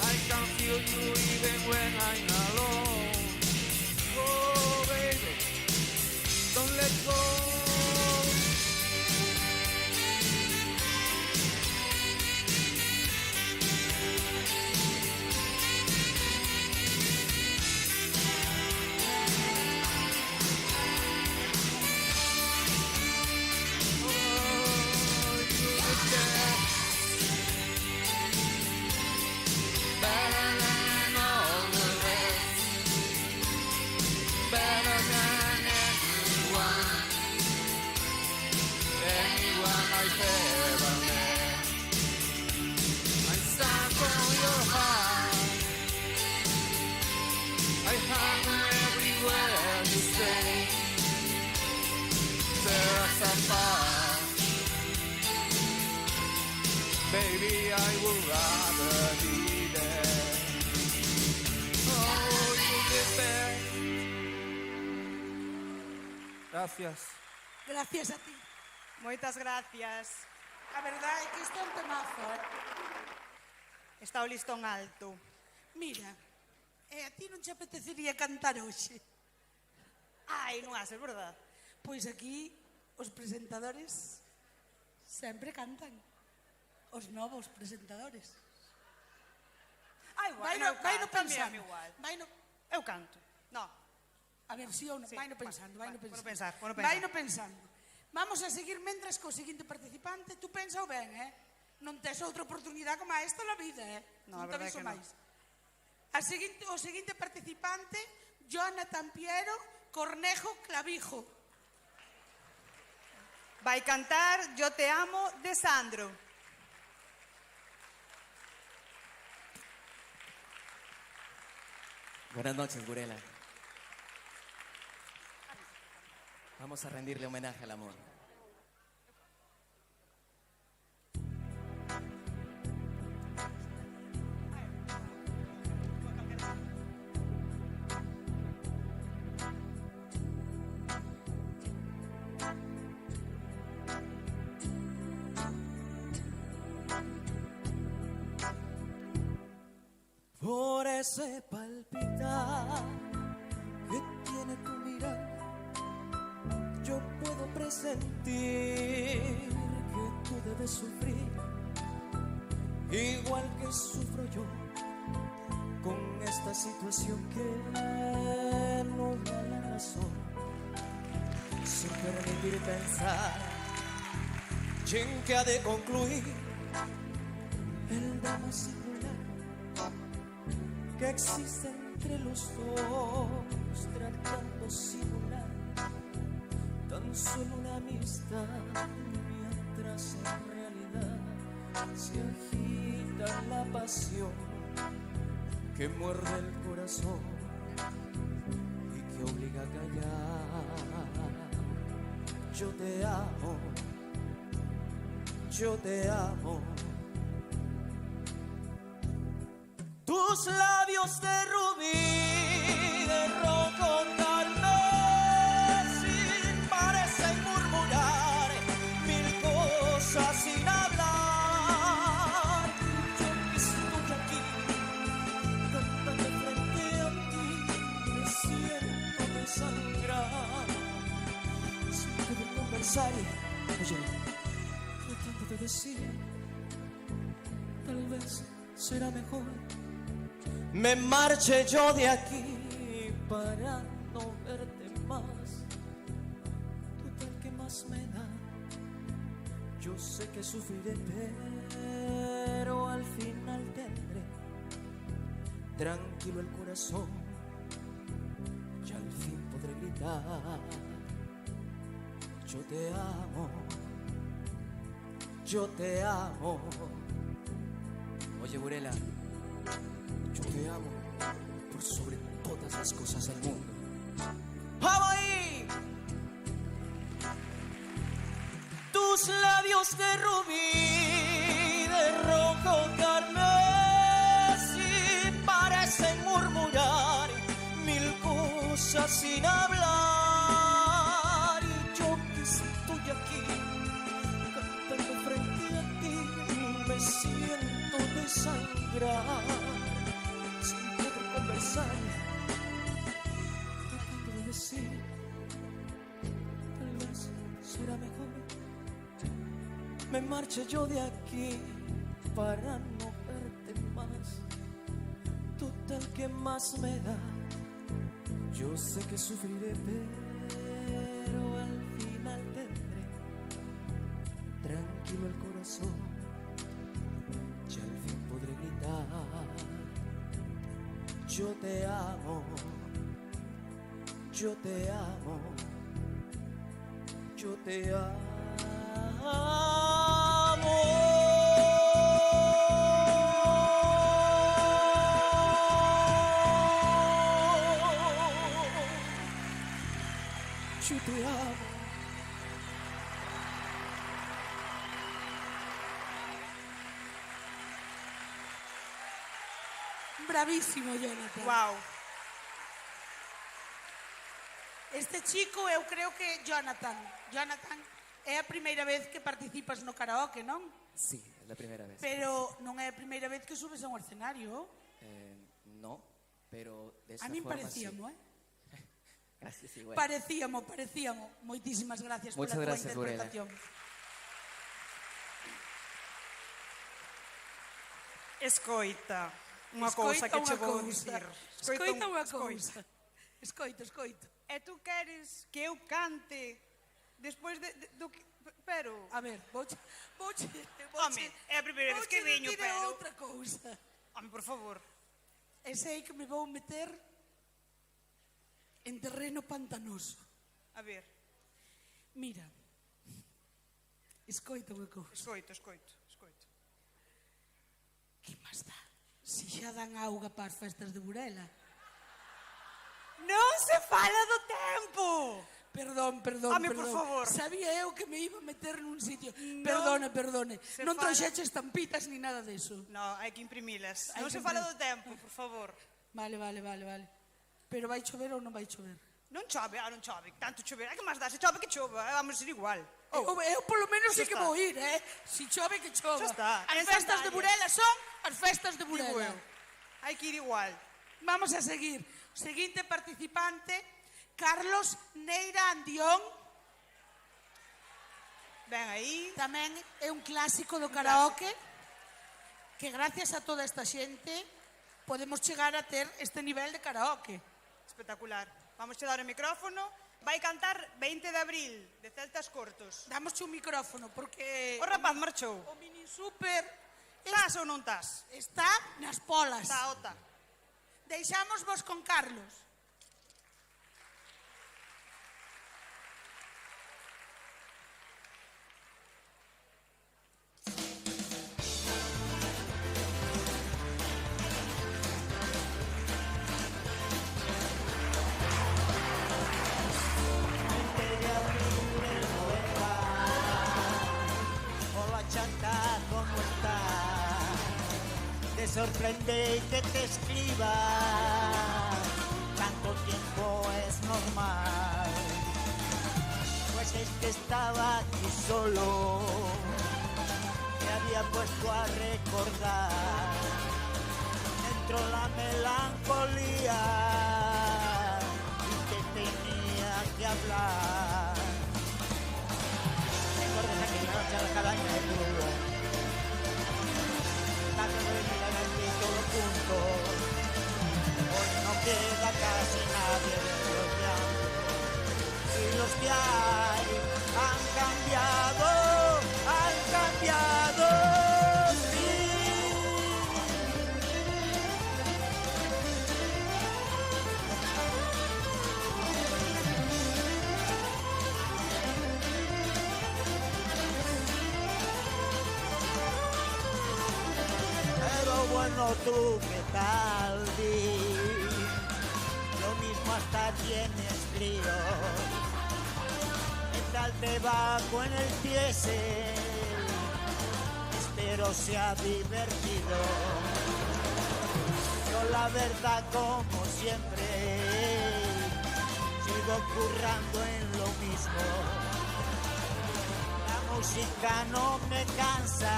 I can feel you even when I'm alone. Oh, baby, don't let go. Better than all the rest, better than anyone I've ever met. I'm stuck on your heart, I hang on everywhere you stay. Tear us apart, baby, I would rather be there. Oh, you're the best. Gracias. Gracias a ti. Moitas gracias. A verdade é que isto é un temazo, Está o listón alto. Mira, a ti non te apetecería cantar hoxe? Ai, non haces, verdad? Pois aquí os presentadores sempre cantan. Os novos presentadores. Ai, igual, Vaino pensando. Vaino, Eu canto. No. a versión, Sí, vaino pensando, vaino bueno, pensando. bueno pensar. Vaino pensando. Vamos a seguir mentras co seguinte participante. Tú pensa ben, Non tes outra oportunidade como esta na vida, No, a Non te verdade aviso que non. máis. O seguinte participante, Jonathan Piero Cornejo Clavijo. Vai cantar Yo te amo de Sandro. Buenas noches, Burela. Vamos a rendirle homenaje al amor. Por ese palpitar que tiene tu mirar, yo puedo presentir que tú debes sufrir, igual que sufro yo con esta situación que no da la razón, sin permitir pensar y en que ha de concluir el drama singular que existe entre los dos, tratando simular tan solo una amistad, mientras en realidad se agita la pasión que muerde el corazón y que obliga a callar. Yo te amo, yo te amo. Tus labios de rubí, de rojo carmesí, parecen murmurar mil cosas sin hablar. Yo que estoy aquí, cantando frente a ti, me siento desangrar. Sin poder conversar, oye, tratando de decir, tal vez será mejor me marche yo de aquí para no verte más. Total, ¿qué más me da? Yo sé que sufriré, pero al final tendré tranquilo el corazón y al fin podré gritar: yo te amo, yo te amo. Oye, Burela, yo te amo por sobre todas las cosas del mundo. ¡Vamos ahí! Tus labios de rubí, de rojo carmesí, parecen murmurar mil cosas sin hablar. Y yo que estoy aquí, cantando frente a ti, me siento desangrar. Sin poder conversar, tratando de decir, tal vez será mejor me marche yo de aquí para no verte más. Total, ¿qué más me da? Yo sé que sufriré, pero al final tendré tranquilo el corazón y al fin podré gritar: yo te amo, yo te amo, yo te amo. Yo te amo. Bravísimo, Jonathan. Wow. Este chico, eu creo que Jonathan É a primeira vez que participas no karaoke, non? Sí, es la primera vez. Pero non é a primeira vez que subes a un escenario. No, pero de esta A min forma parecíamo, sí. Gracias, igual. Parecíamo. Moitísimas gracias pola tua Gracias, Burela. interpretación. Escoita, unha cousa que che vou dicir. Escoita unha cousa. Escoito. E tú queres que eu cante despois do que... Pero... A ver, vouche... Home, é a primeira vez que veño, pero... pero... outra cousa. Home, por favor. E sei que me vou meter en terreno pantanoso. A ver. Mira. Escoita unha cousa. Escoito. Que máis dá? Se xa dan auga para as festas de Burela. Non se fala do tempo! Perdón. Home, por favor. Sabía eu que me iba a meter nun sitio. Non Perdone. Non trouxeche estampitas ni nada deso. No, hai que imprimilas. Hai Non que se fala do tempo, por favor. Vale. Pero vai chover ou non vai chover? Non chove, non chove. Tanto chover. Que máis dá? Se chove que chova. Vamos a ir igual. Eu polo menos Xa sí que está. vou ir, Si chove que chova. Xa está. As En festas de sandalia. Burela son as festas de Digo Burela. eu. Hai que ir igual. Vamos a seguir. O seguinte participante, Carlos Neira Andión. Ben aí. Tamén é un clásico do karaoke que gracias a toda esta xente podemos chegar a ter este nivel de karaoke. Espectacular. Vamos a dar o micrófono. Vai cantar 20 de abril, de Celtas Cortos. Damosche un micrófono, porque... O rapaz marchou. O mini super... Estás ou non estás? Está nas polas. Está. Deixamos vos con Carlos. Hola chata, ¿cómo estás? Te sorprende que te escriba. Tanto tiempo es normal. Pues es que estaba aquí solo. Me había puesto a recordar. Entró la melancolía y te tenía que hablar. Recuerdas aquella noche a la cabaña de Lugo. Tanto de venir aquí todos juntos. Hoy no queda casi nadie de los que hay. Y los que hay han cambiado. Sí. Pero bueno, tú, ¿qué tal, Di? Lo mismo hasta tienes frío. ¿Qué tal te va con el diésel? Espero sea divertido. Yo la verdad, como siempre, sigo currando en lo mismo. La música no me cansa,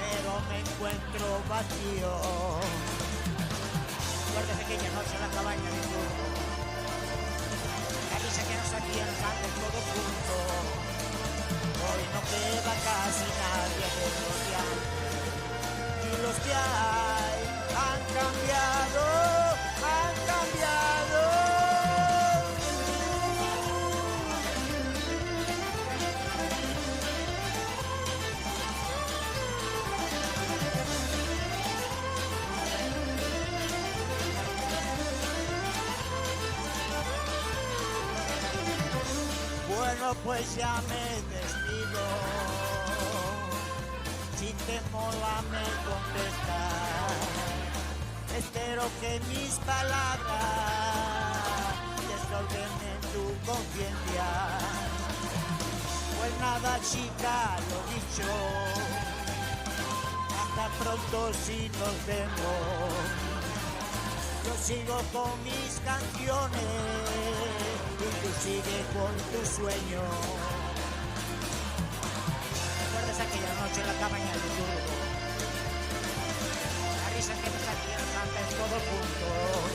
pero me encuentro vacío. Recuerdas aquella noche en la cabaña de Turbo, la risa que nos hacían cantar todos juntos. Hoy no queda casi nadie de los que hay. Y los que hay han cambiado. Bueno, pues ya me despido. Si te mola me contestas. Espero que mis palabras desordenen tu conciencia. Pues nada, chica, lo dicho. Hasta pronto si nos vemos. Yo sigo con mis canciones y tú sigue con tu sueño. ¿Recuerdas aquella noche en la cabaña de Turbo? La risa que nos hacían antes todos juntos.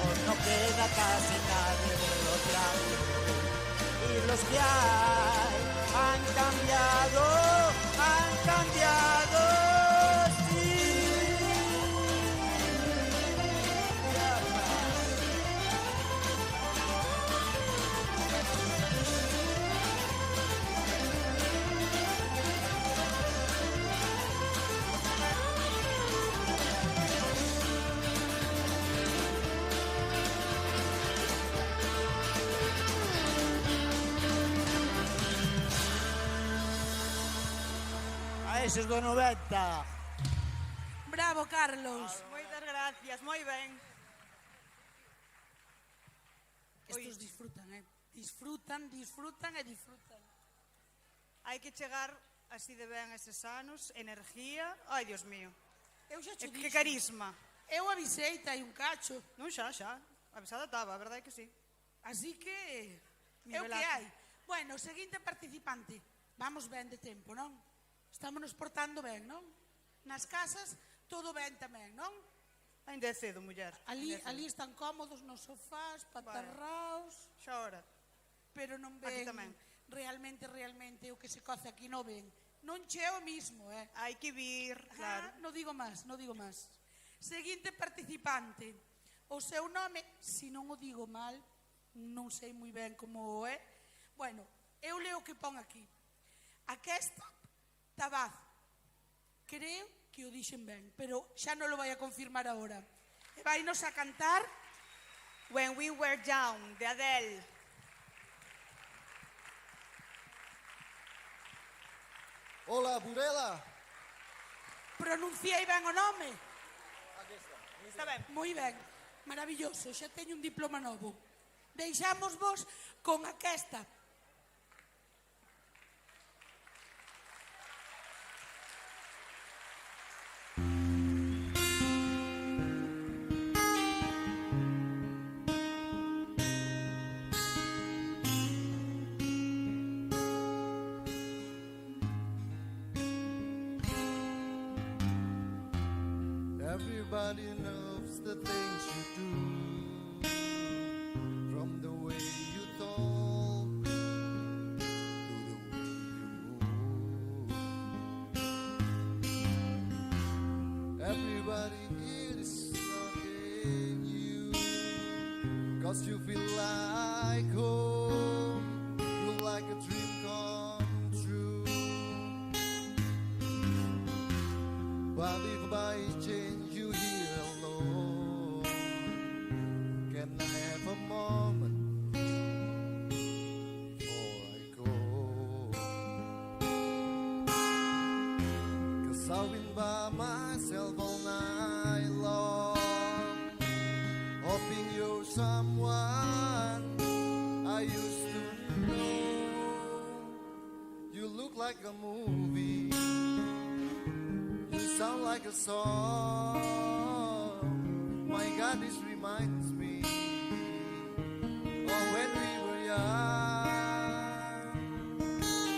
Hoy no queda casi nadie de los grandes. Y los que hay han cambiado, sí. Eses do 90. Bravo, Carlos. Moitas gracias, moi ben. Estos disfrutan, Disfrutan e disfrutan. Hai que chegar así de ben a eses anos, energía. Ai, Dios mío. Eu xa cho Que carisma. Eu avisei, tai un cacho. Non, xa. Avisada estaba, a verdade é que sí. Así que é o que Nivelazo. hai. Bueno, seguinte participante. Vamos ben de tempo, non? Estámonos portando ben, non? Nas casas, todo ben tamén, non? Ainda é cedo, muller. Ali están cómodos nos sofás, patarraos. Xa ora. Pero non Aquí ven tamén. realmente o que se coce aquí non ven. Non che é o mismo, Hai que vir, claro. Non digo máis. Seguinte participante. O seu nome, se non o digo mal, non sei moi ben como é. Bueno, eu leo o que pon aquí. Aquesta Tabaz. Creo que o dixen ben, pero xa non lo vai a confirmar agora. E vainos a cantar When We Were Down, de Adele. Hola, Burela. Pronunciei ben o nome? Está ben. Moi ben, maravilloso, xa teño un diploma novo. Deixamos vos con aquesta. Everybody knows the things you do, from the way you talk to the way you move. Everybody here is knocking you, 'cause you feel like home, you like a dream come true. But if by chance you here alone, can I have a moment before I go? 'Cause I've been by myself all night long, hoping you're someone I used to know. You look like a movie, you sound like a song. My God, this reminds me of when we were young.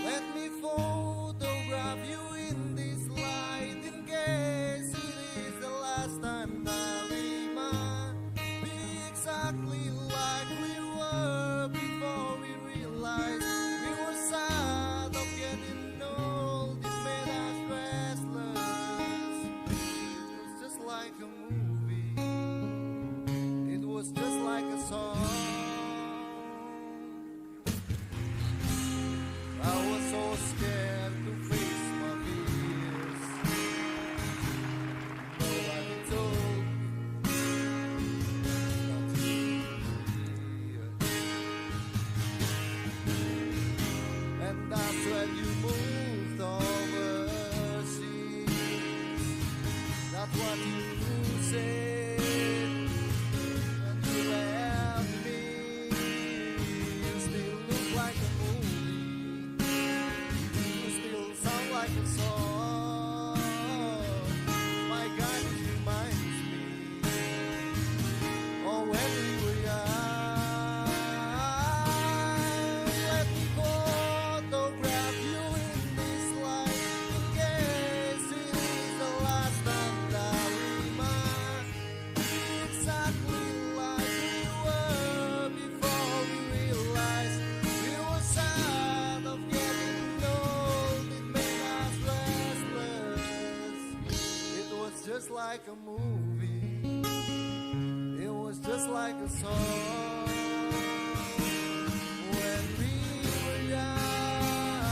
Let me photograph you in this light, in case it is the last time that we might be exactly like we were before we realized we were sad of getting old. It made us restless. It was just like a movie. It was just like a song. I was so scared to face my fears. No one told me not to fear. And that's when you moved overseas. That's what you said when you left me. You still look like a movie. You still sound like a song. My God, it reminds me like a movie. It was just like a song. When we were young,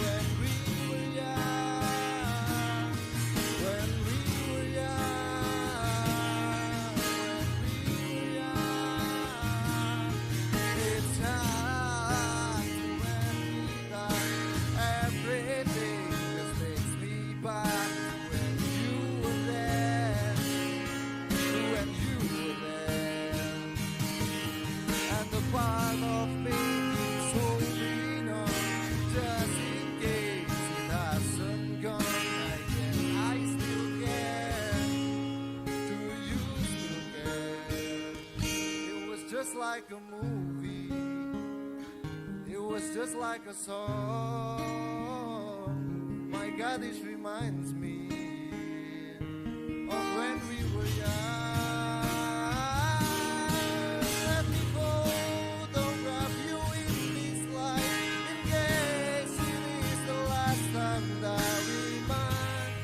when we were young, when we were young, when we were young. It's hard to remember everything that takes me back to when you were there, when you were there. And the part of me is holding on just in case it hasn't gone again. I still care. Do you still care? It was just like a movie. It was just like a song. My God, this reminds me of when we were young. Let me photograph you in this light in case it is the last time that we might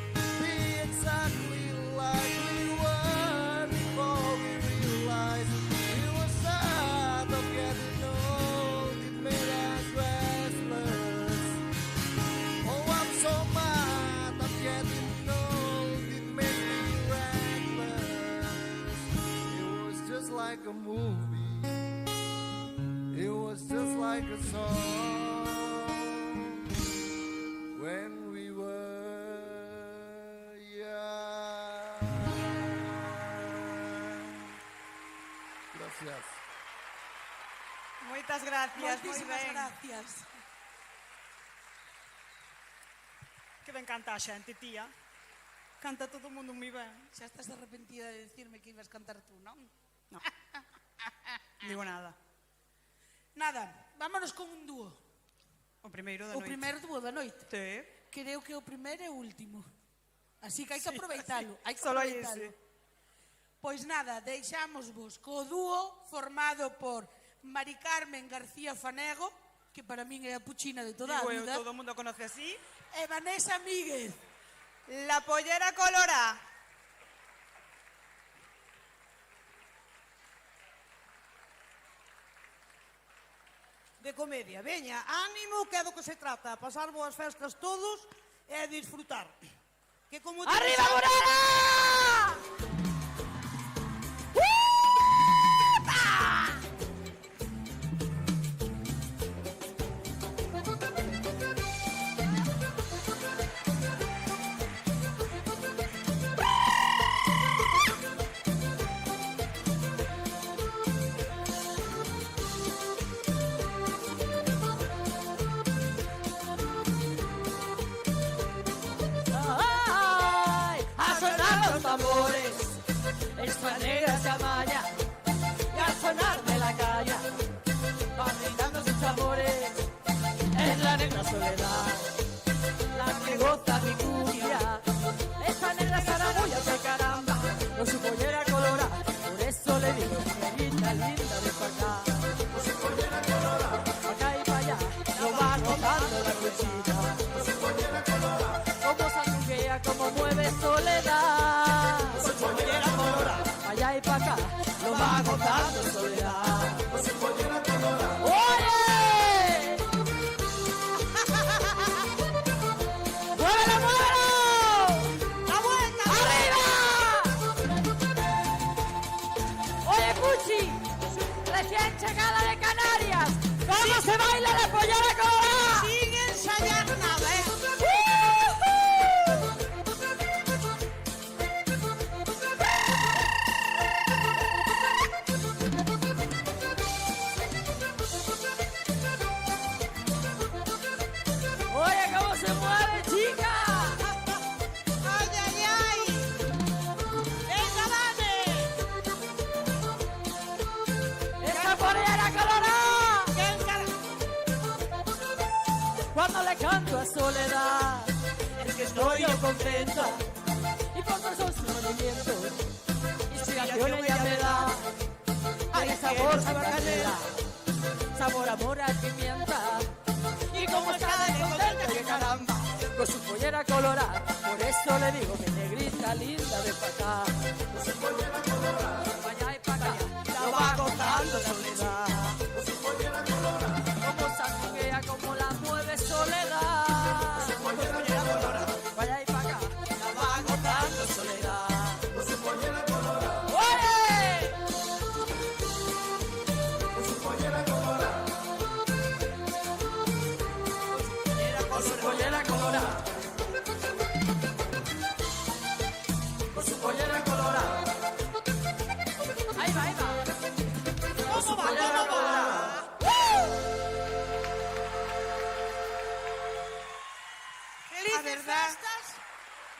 be exactly like we were before we realized it was sad of getting old. It made us restless. Oh, I'm so mad of getting old. It made me reckless. It was just like a movie. It was just like a song. When we were young. Gracias. Moitas gracias, moi Moitísimas ben. gracias. Que ben canta a xente, tía. Canta todo o mundo moi ben. Xa estás arrepentida de decirme que ibas cantar tú, non? No. Digo nada. Nada, vámonos con un dúo. O primeiro da O noite. primeiro dúo da noite. Sí. Creo que o primeiro é o último. Así que hai que aproveitalo. sí. Hai que Solo hai aproveitalo. ese. Pois nada, deixámosvos co dúo formado por Mari Carmen García Fanego, que para min é a puchina de toda a Digo eu, vida, todo o mundo conoce así. e Vanessa Míguez. La pollera colora. De comedia. Veña, ánimo, que é do que se trata. Pasar boas festas todos e disfrutar. Que como ¡Arriba, Morena! Ay, a sonar los tambores, esta negra se amaña, y al sonar de la calle, van gritando sus amores, es la negra soledad, la que goza mi cumbia, esta negra zaragolla que caramba, con su pollera colorada, por eso le digo, negrita linda de pa' acá, con su pollera colorada, pa' acá y pa' allá, lo va notando la cuchilla, con su pollera colorada, como sanduquea, como mueve soledad, con su pollera colorada, pa' allá y pa' acá, lo va agotando soledad, con su pollera colorada. ¡Oye! ¡Muévelo, muévelo! ¡La vuelta! ¡Arriba! Oye, Puchi, recién llegada de Canarias, ¿cómo se baila la pollera colorada? Sin ensayar nada, ¿eh? Oye, ¿cómo se mueve, chica? ¡Ay, ay, ay! ¡Venga, dale! ¡Esta pollera colorada! Cuando le canto a Soledad, es que estoy yo contenta, y por todos sus movimientos, inspiración ella me da. Hay sabor a canela, sabor a mora y pimienta, y como está de contenta, que caramba, con su pollera colorada, por eso le digo que negrita pollera linda de pa' acá, con su pollera colorada, pa' allá y pa' acá, la va gozando soledad, con su pollera colorada, como sanguea, como la mueve soledad, con su pollera colorada, pa' allá y pa' acá, la va gozando soledad, con su pollera colorada. ¡Oye! Con su pollera colorada, con su pollera colorada. Con su pollera colorada. Ahí va, ahí va. Con su pollera colorada. Felices festas.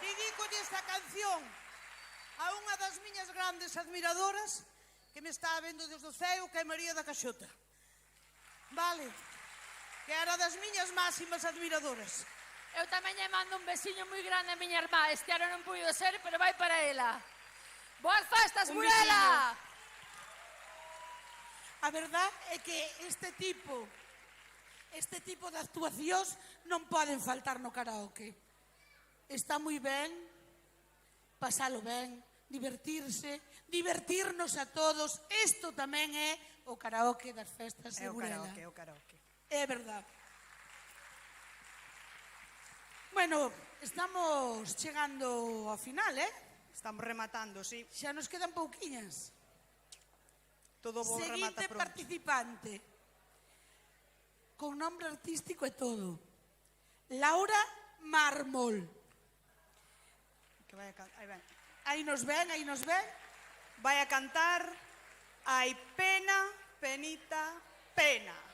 Dedícolle esta canción a unha das miñas grandes admiradoras que me está vendo desde o ceo, que é María da Caxota. Vale. Que era das miñas máximas admiradoras. Eu tamén lle mando un besiño moi grande a miña irmá. Este ano non puido ser, pero vai para ela. Boas festas, Un Burela! A verdad é que este tipo de actuacións non poden faltar no karaoke. Está moi ben, pasalo ben, divertirnos a todos. Isto tamén é o karaoke das festas de Burela. É o karaoke. É verdad. Bueno, estamos chegando ao final, Estamos rematando, sí. Xa nos quedan pouquiñas. Todo bo remata Seguinte pronto. participante, con nombre artístico e todo, Laura Mármol. Que vai a aí ven. Aí nos ven, aí nos ven. Vai a cantar Hai pena, penita, pena.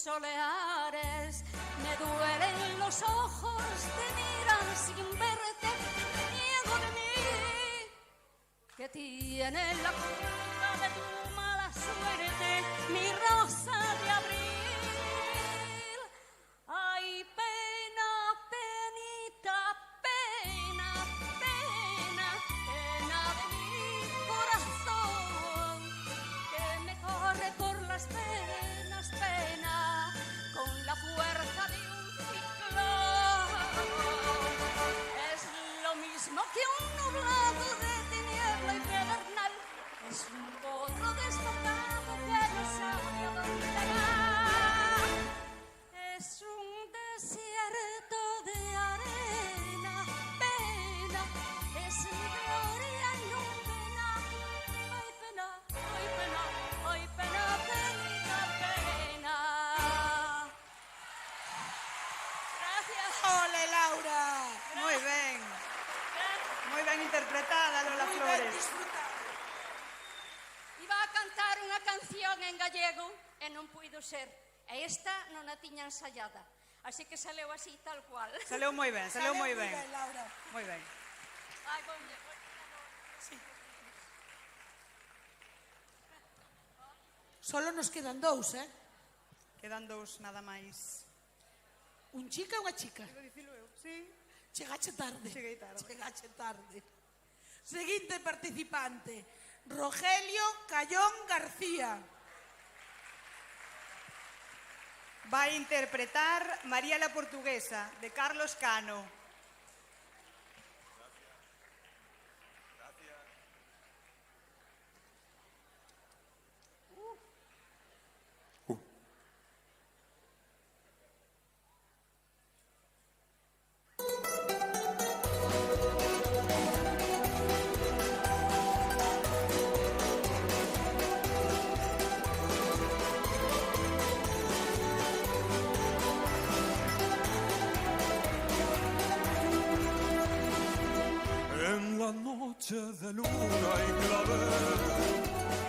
soleares, me duelen los ojos, te miran sin verte, niego de mí, que tiene la culpa de tu mala suerte, mi rosa de abril. Ay, pena, penita, pena, pena, pena de mi corazón, que me corre por las venas en gallego e non puido ser. E esta non a tiña ensayada. Así que saleu así, tal cual. Saleu moi ben, saleu moi ben. Laura. Moi ben. Ai, bonlle. Sí. Solo nos quedan dous, Quedan dous nada máis. Un chica e unha chica. Iba dicilo eu, sí. Chegache tarde. Cheguei tarde. Chegache tarde. Seguinte participante, Rogelio Callón García. Vai interpretar María la Portuguesa, de Carlos Cano. En la noche de luna y clavel,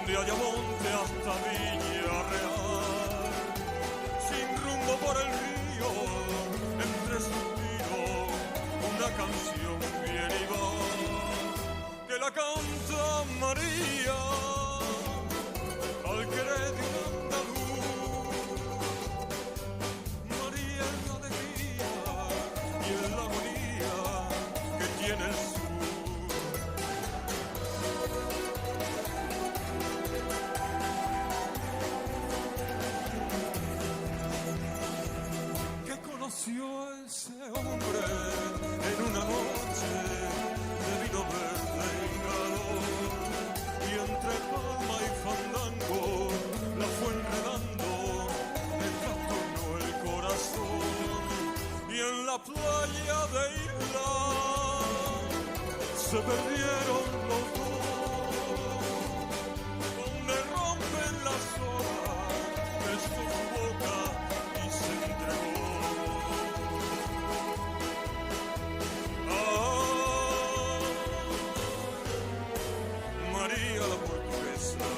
de Ayamonte hasta Viña Real, sin rumbo por el río, entre suspiros, una canción viene y va, que la canta María, al querer de un andaluz. María es la alegría y es la agonía que tiene el sur. Que conoció a ese hombre en una noche de vino verde y calor, y entre palma y fandango la fue enredando, le trastornó el corazón, y en la playa de Isla se perdieron los dos, donde rompen las olas, besó su boca y se entregó. María la Portuguesa,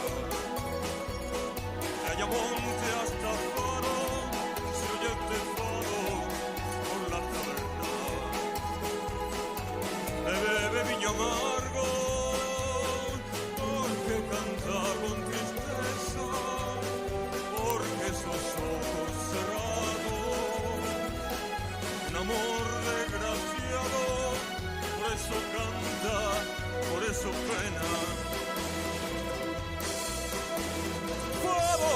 de Ayamonte hasta Faro, se oye el tefado por la taberna. Bebe viño amargo, porque canta con tristeza, porque esos ojos cerrados, un amor desgraciado, por eso canta, por eso pena. Fado,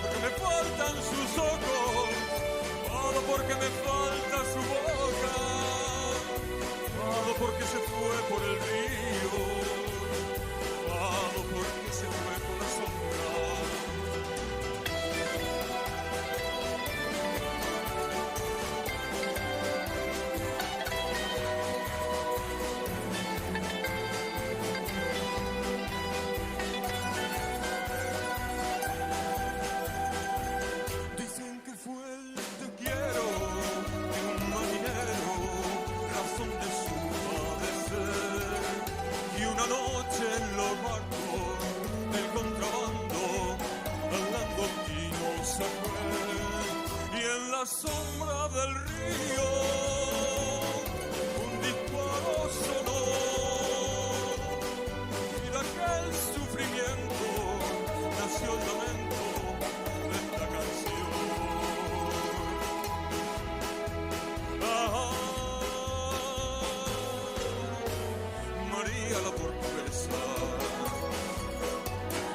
porque me faltan sus ojos, fado porque me falta su boca, fado porque se fue por el río, fado porque se fue con la sombra. Dicen que fue el te quiero de un marinero, razón de su padecer, y una noche en los barcos del contrabando al langostino se fue, y en la sombra del río un disparo sonó, y de aquel sufrimiento nació el lamento de esta canción. María la Portuguesa,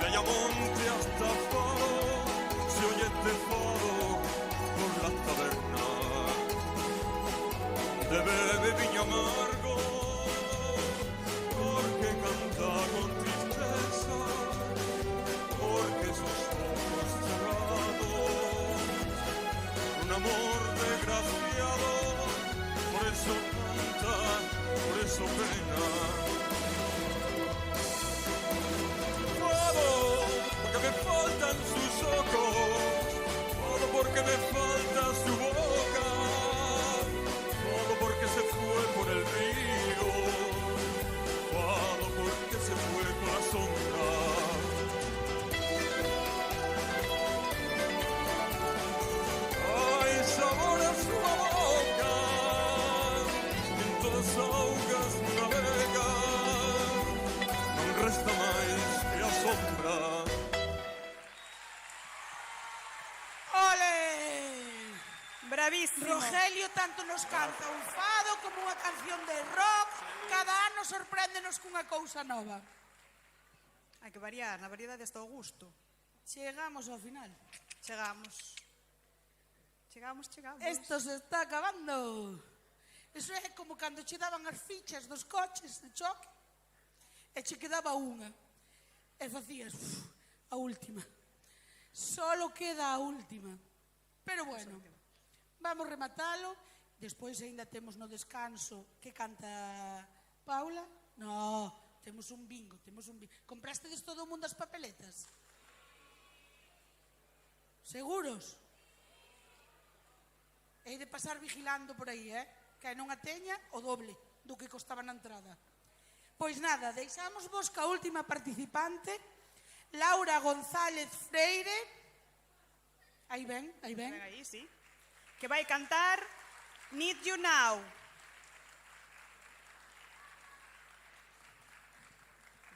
de Ayamonte hasta Faro, se oye este fado por las tabernas, de bebe viño amargo, porque canta con tristeza, porque sus ojos cerrados, un amor desgraciado, por eso canta, por eso pena. Fado, porque me faltan sus ojos, fado porque me falta su boca, fado porque se fue por el río, fado porque se fue con la sombra. súa boca, en todas as augas navega, non resta máis que a sombra. Ole! Bravísimo. Rogelio tanto nos canta un fado como unha canción de rock. Cada ano sorpréndenos cunha cousa nova. Hai que variar, na variedade está o gusto. Chegamos ao final. Chegamos. Esto se está acabando. Eso é como cando che daban as fichas dos coches de choque e che quedaba unha e facías a última. Solo queda a última. Pero bueno, vamos rematalo. Despois ainda temos no descanso que canta Paula. No, temos un bingo. Comprastedes todo o mundo as papeletas? Seguros? Hei de pasar vigilando por aí, que non a teña o doble do que costaba na entrada. Pois nada, deixamos vos ca última participante, Laura González Freire. Aí ven. Ven aí, sí. Que vai cantar Need You Now.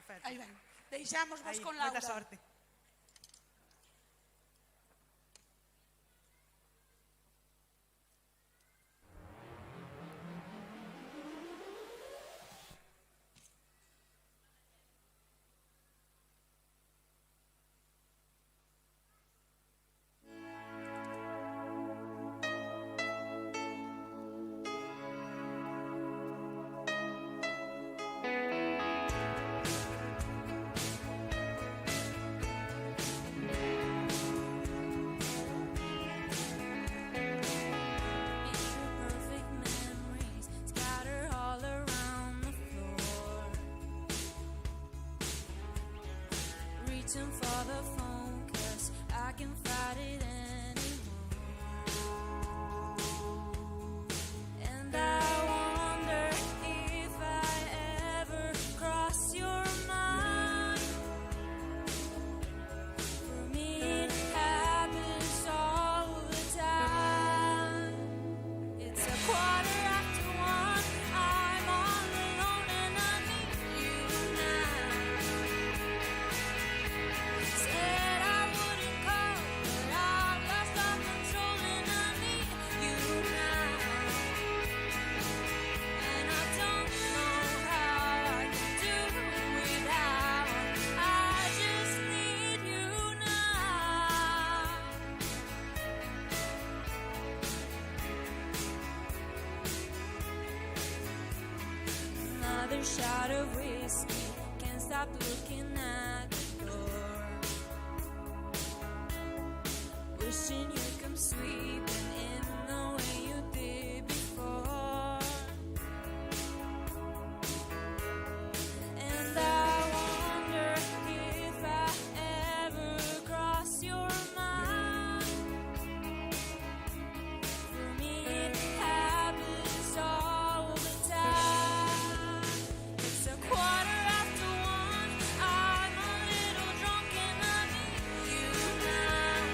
Perfecto. Aí ven. Deixamos vos con Laura. Moita sorte. Reaching for the phone, 'cause I can fight it anymore. And I wonder if I ever cross your mind. For me it happens all the time. It's 1:15, I'm all alone and I need you now. Said I wouldn't call, but I've lost all control and I need you now. And I don't know how I can do without. I just need you now. Another shot of whiskey, can't stop looking at the door. Wishing you come sweeping in the way you did before. And I wonder if I ever cross your mind. For me it happens all the time. It's 1:15, I'm a little drunk and I need you now.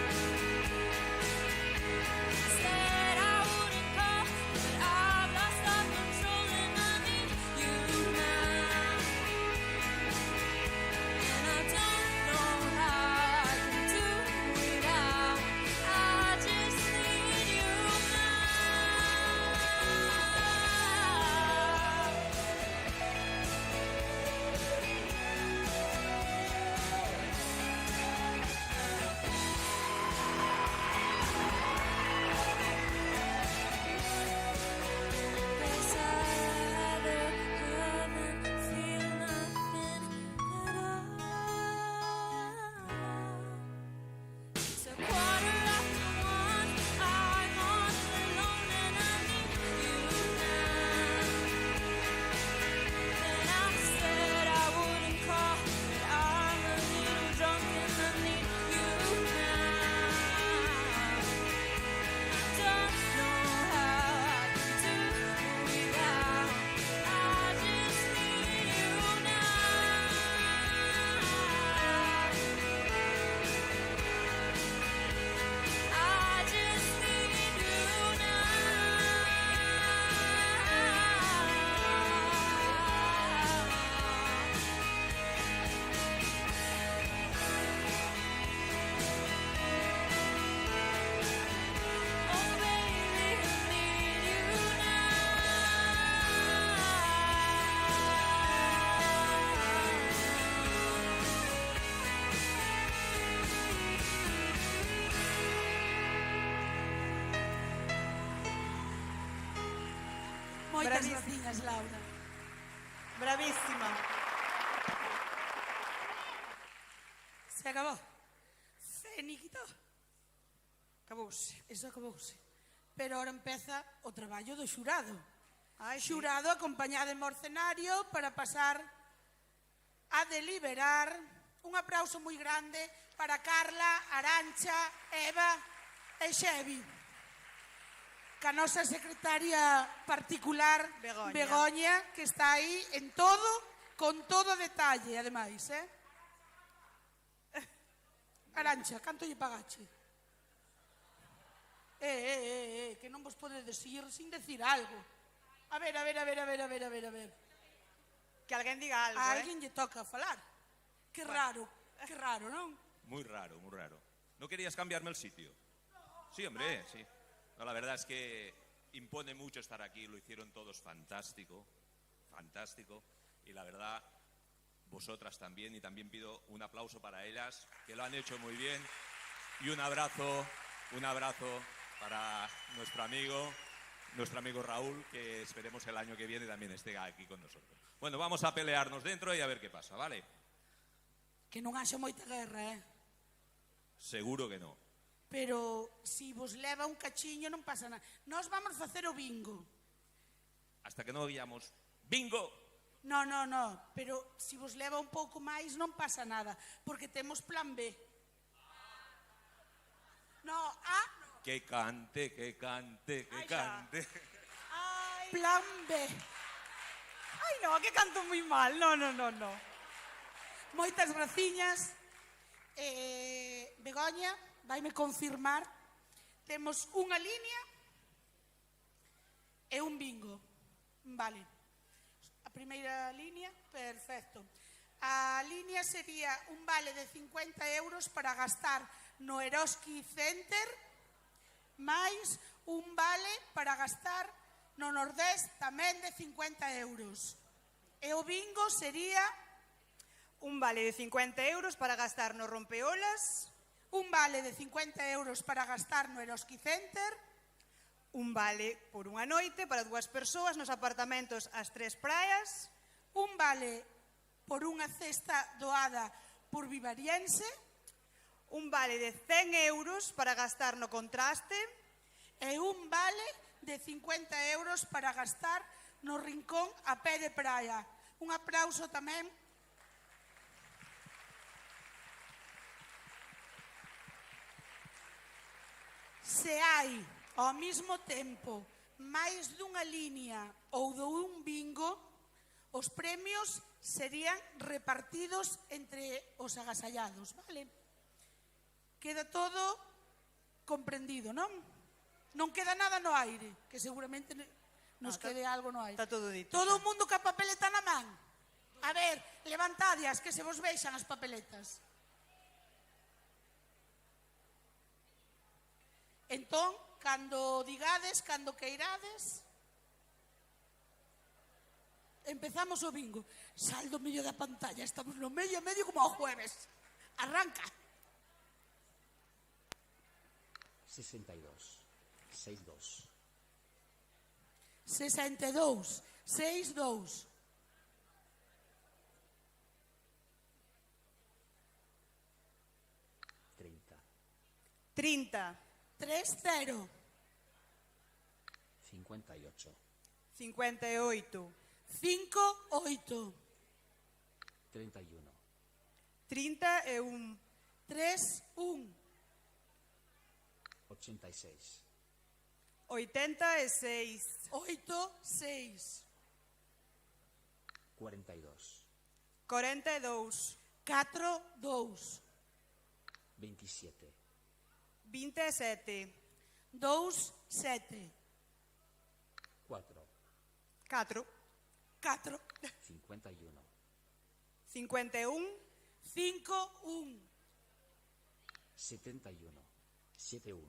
Moitas graciñas, Laura. Bravísima. Se acabou. Feniquito. Acabouse. Eso acabouse. Pero ahora empeza o traballo do xurado. Xurado acompañado en morcenario para pasar a deliberar. Un aplauso moi grande para Carla, Arancha, Eva e Xevi. Que a nosa secretaria particular, Begoña, que está aí en todo, con todo detalle, ademais, Arancha, canto lle pagache? Que non vos pode decir sin decir algo. A ver. Que alguén diga algo, A alguén lle toca falar. Que raro, non? Muy raro, muy raro. ¿No querías cambiarme el sitio? Sí, hombre, sí. No, la verdad es que impone mucho estar aquí, lo hicieron todos fantástico, fantástico. Y la verdad, vosotras también, y también pido un aplauso para ellas, que lo han hecho muy bien. Y un abrazo para nuestro amigo Raúl, que esperemos el año que viene también esté aquí con nosotros. Bueno, vamos a pelearnos dentro y a ver qué pasa, ¿vale? Que non haxa moita guerra, Seguro que no. Pero si vos leva un cachiño non pasa nada. Nós vamos facer o bingo. Hasta que no oíamos bingo. No, pero si vos leva un pouco máis non pasa nada, porque temos plan B. No, Que cante. Plan B. Ai, no, que canto moi mal. No. Moitas graciñas. Begoña, vaime confirmar. Temos unha línea e un bingo. Vale. A primeira línea, perfecto. A línea sería un vale de 50 euros para gastar no Eroski Center, máis un vale para gastar no Nordés tamén de 50 euros. E o bingo sería un vale de 50 euros para gastar no Rompeolas, un vale de 50 euros para gastar no Eroski Center, un vale por unha noite para 2 persoas nos apartamentos As Tres Praias, un vale por unha cesta doada por Vivariense, un vale de 100 euros para gastar no Contraste e un vale de 50 euros para gastar no Rincón a pé de praia. Un aplauso tamén. Se hai ao mesmo tempo máis dunha línea ou dun bingo, os premios serían repartidos entre os agasallados, vale? Queda todo comprendido, non? Non queda nada no aire, que seguramente nos quede algo no aire. Está todo dito. Todo o mundo ca papeleta na man. A ver, levantadias, que se vos vexan as papeletas. Entón, cando digades, cando queirades, empezamos o bingo. Sal do medio da pantalla, estamos no medio a medio como ao jueves. Arranca. 62, 62. 62, 62. 30. 3-0. 58. 58. 5-8. 31. 31. 3-1. 86. 86. 8-6. 42. 42. 4-2. 27. 27. 2-7. 4. 4. 4. 51. 51. 5-1. 71. 7-1.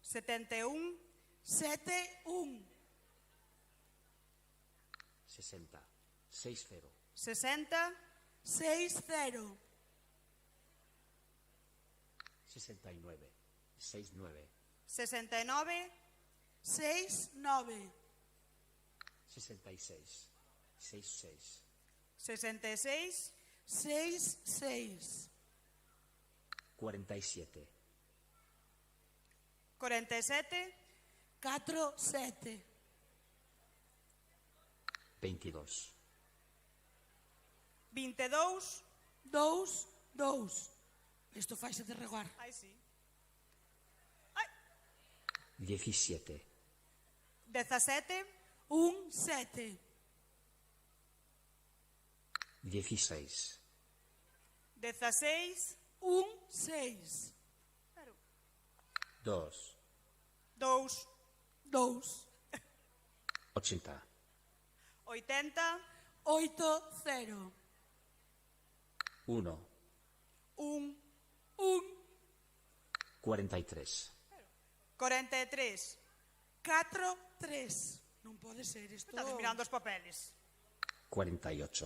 71. 7-1. 60. 6-0. 60. 6-0. 69. 6-9. 69. 6-9. 66. 66. 66. 66. 47. 47. 47. 22. 22. 2, 2. Isto faise de regar. Ai, sí. 17. 17. 1, 7. 16. 16. 1, 6. 2. 2. 2. 80. 80. 8, 0. 1. 1. 43. 43. 4, 3. Non pode ser isto. Estás mirando os papeles. 48.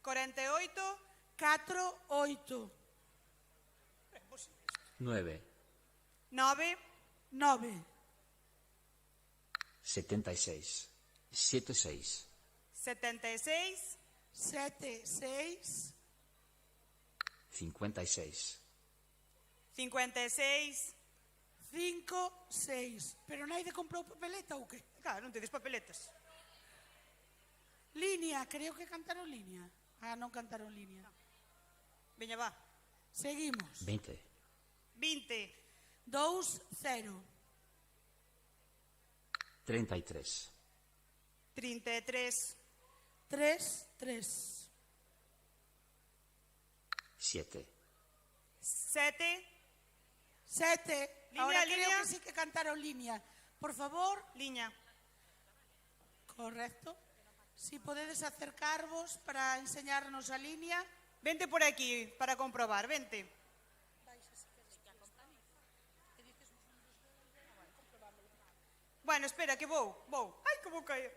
48. 4, 8. 9. 9. 9. 76. 76. 76. 7, 6. 56. 56. 5, 6. Pero naide comprou papeleta ou que? Claro, non tedes papeletas. Línea, creo que cantaron línea. Ah, non cantaron línea. Veña, va. Seguimos. 20. 20. 2, 0. 33. 33. 3, 3. 7. 7. 7. Línea, Ahora línea. creo que sí que cantaron línea. Por favor. Línea. Correcto. Si podedes acercarvos para enseñarnos a línea. Vente por aquí para comprobar, vente. Bueno, espera, que vou. Ai, que vou caer.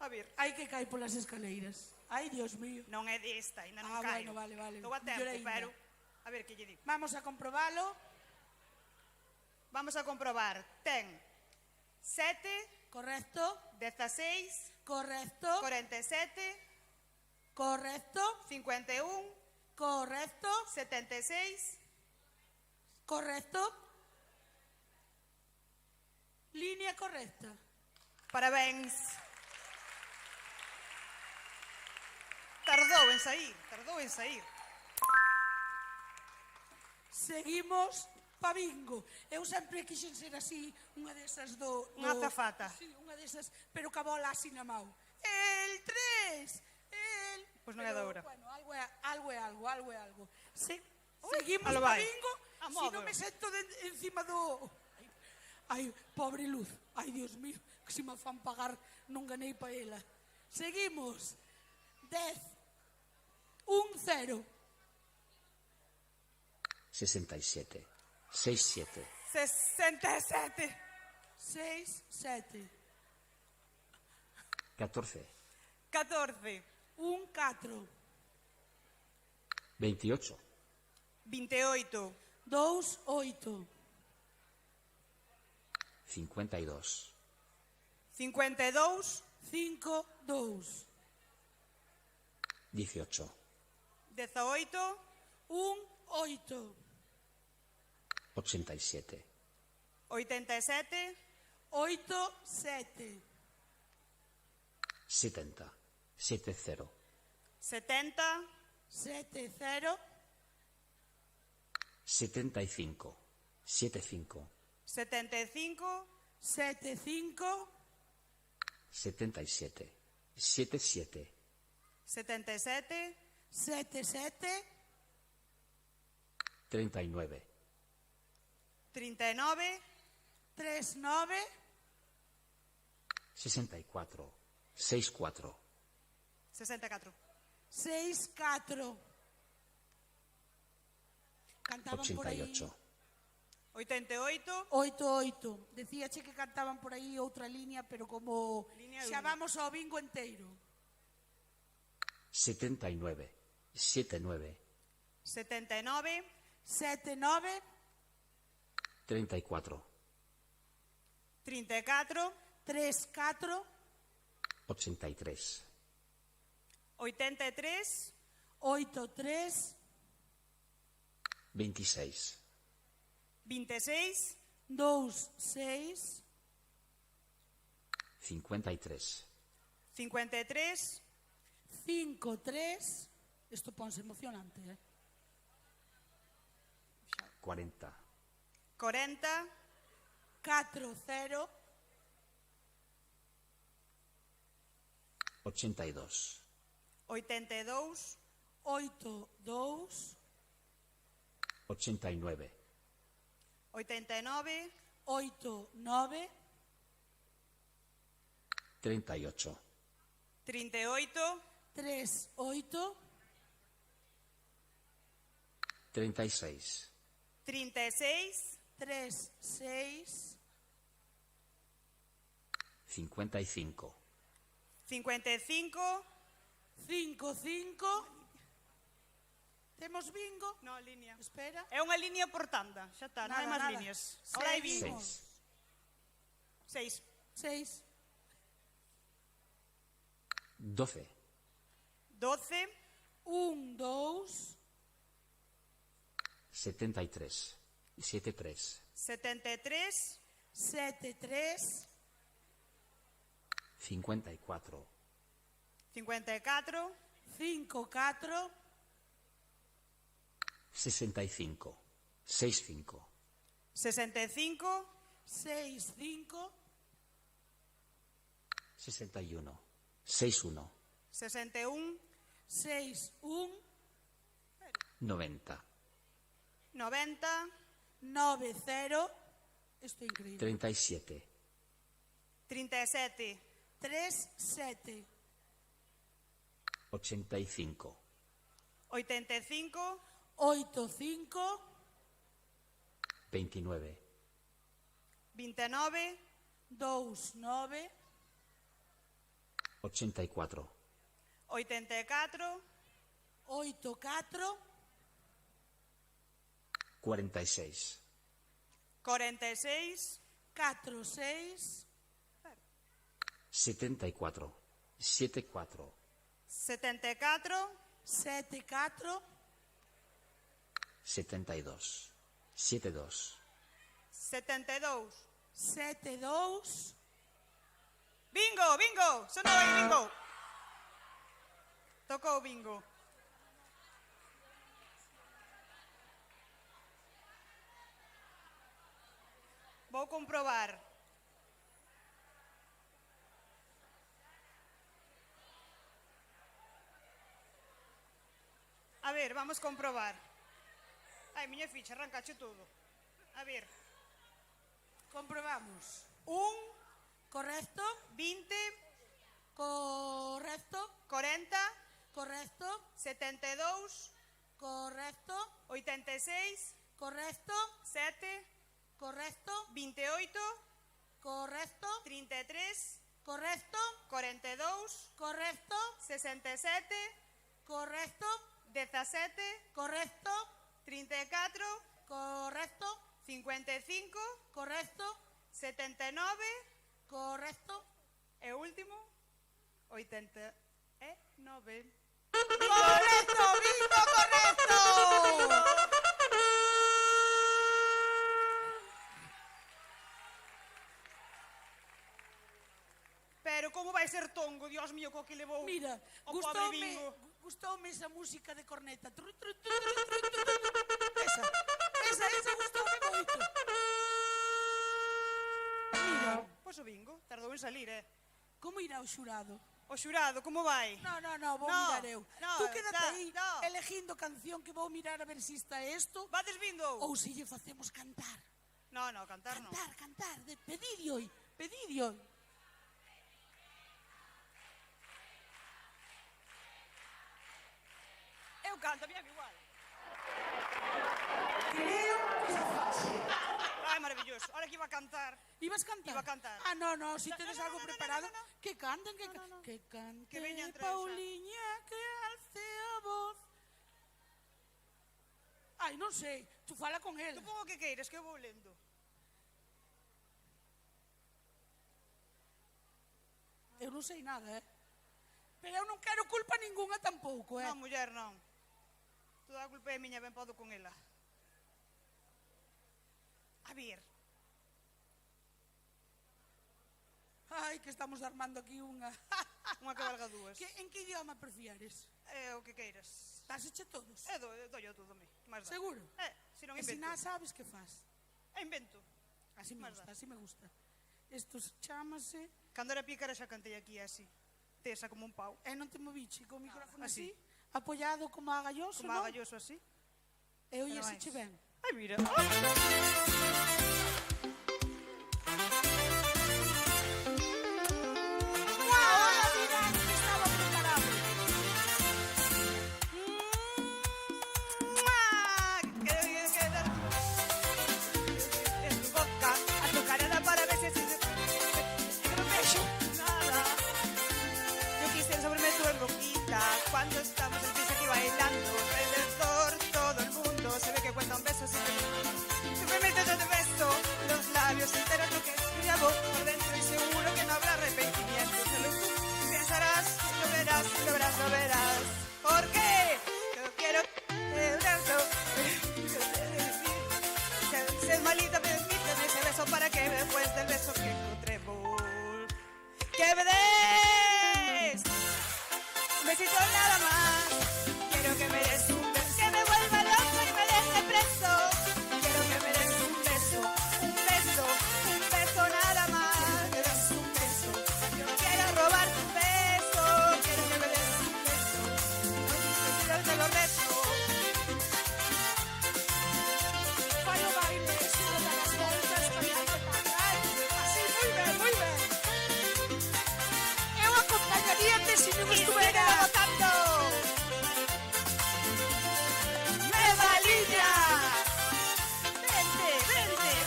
A ver. Hai que caer polas escaleiras. Ai, Dios mío. Non é desta, ainda non Ah, caio. bueno, vale. Estou a tempo, Mellor aínda. pero... A ver, que lle digo. Vamos a comprobalo. Vamos a comprobar. Ten 7. Correcto. 16. Correcto. 47. Correcto. 51. Correcto. 76. Correcto. Línea correcta. Parabéns. Tardou en sair. Seguimos pa bingo. Eu sempre quixen ser así, unha desas do... Unha azafata. Sí, unha desas, pero ca bola así na mão. El 3. Pois non é da hora. Bueno, algo é algo. Seguimos alo pa vai. bingo. A Si modo. non me sento encima do... Ai, pobre Luz. Ai, Dios mío, que se me fan pagar non ganei pa ela. Seguimos. 10. 1, 0. 67. 67. 67. 6, 7. 14. 14. 1, 4. 28. 28. 2, 8. 52. 52. 5, 2. 18. 18. 1, 8. 87. 87. 8, 7. 70. 70. 70. 7, 0. 75. 75. 75. 7, 5. 77. 77. 77. 7, 7. 39. 39. 3, 9. 64. 64. 64. 6, 4. Cantaban por aí. 88. 88. 8, 8. Decíache que cantaban por aí outra línea, pero como Línea xa uno. vamos ao bingo enteiro. 79. 79. 79. 7, 9. 34. 34. 3, 4. 83, 83, 83, 26, 26, 26, 53, 53, 53, isto ponse emocionante, 40, 40, 40, 82, 82, 82, 89, 89, 89, 38, 38, 38, 36, 36, 36, 55, 55, 55. Temos bingo? No, línea. Espera. É unha línea por tanda, xa está, non hai máis líneas. Ahora hai bingo. 6. 6. 12, 12, 1, 2, 73, 73, 73, 73, 54, 54, 54, 65, 65, 65, 65, 61, 61, 61, 61, 90, 90, 90, isto é increíble. 37, 37, 37, 85, 85, 85, 29, 29, 29, 84, 84, 84, 46, 46, 46, 74, 74, 74, 74, 72, 72, 72. 72. Bingo, bingo, sonou aí bingo. Tocou bingo. Vou comprobar. A ver, vamos comprobar. Ai, miña ficha, arrancache todo. A ver. Comprobamos. 1, Correcto, 20, correcto, 40, correcto, 72, correcto, 86, correcto, 7, correcto, 28, correcto, 33, correcto, 42, correcto, 67, correcto, 17, correcto, 34, correcto, 55, correcto, 79 correcto e último 89. ¡Correcto! ¡Bingo correcto! Pero como vai ser tongo, Dios mío, co que levou Mira, o pobre bingo. gustoume esa música de corneta. Esa gustoume moito. Mira, Pois o bingo, tardou en salir, como irá o xurado? O xurado, como vai? No, vou No, mirar eu. no, Tú quédate xa, aí no. elegindo canción que vou mirar a ver se está isto. Vades vindo? Ou se lle facemos cantar. No, cantar non. Cantar, pedidio. Eu canto, a mí é igual. Creo que é fácil. Ai, maravilloso. Ahora que iba a cantar. Ibas cantar? Iba a cantar. Ah, no, si tedes algo preparado, que canten, que Que veña entre Pauliña, que alce a voz. Ai, non sei, tú fala con él. Tú pongo o que queires, que eu vou lendo. Eu eu non sei nada, Pero eu non quero culpa ningunha tampouco, Non, muller, non. Toda a culpa é miña, ben podo con ela. A ver. Ai, que estamos armando aquí unha. Unha que valga dúas. En que idioma prefieres? O que queiras. Dáseche todos? Dou todo, me. Seguro? Se non E se invento. nada sabes que faz? Invento. Así me gusta, así me gusta. Isto chamase... Cando era pícara xa cantei aquí así. Tesa como un pau. E non te moviche con o micrófono Así. así? Apoiado como a galloso, Como a galloso así. E oíaseche ben? Ai, mira. Cuando estamos en pista aquí bailando alrededor todo el mundo se ve que cuenta un beso simplemente yo te beso los labios enteros lo que escribo por dentro y seguro que no habrá arrepentimiento solo tú pensarás lo verás lo verás lo verás ¿por qué? Yo quiero ser malita permíteme ese beso para que después del beso que encontremos que me des un besito nada más. Quiero que me des un beso, que me vuelva loco y me deje preso. Quiero que me des un beso, un beso nada más. Me des un beso, yo quiero robar tu beso. Quiero que me des un beso, yo te lo rezo. Fallo baile, sigo de las voltas, bailando para así, muy ben, muy ben. Eu acompañaríate se non estuera votando. Nueva línea. Vente.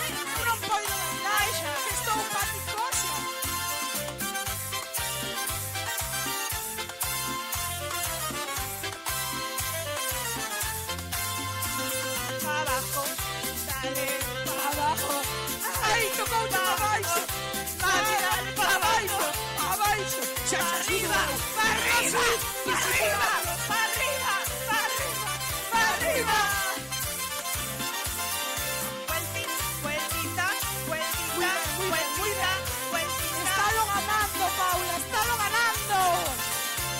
Eu non podo bailar, que estou paticosa. Abajo, dale, abajo. Ai, tocou para baixo. Dale, para baixo, para baixo. Arriba, para arriba, para arriba, para arriba, para arriba, para arriba. Vueltita. Estalo ganando, Paula, estalo ganando.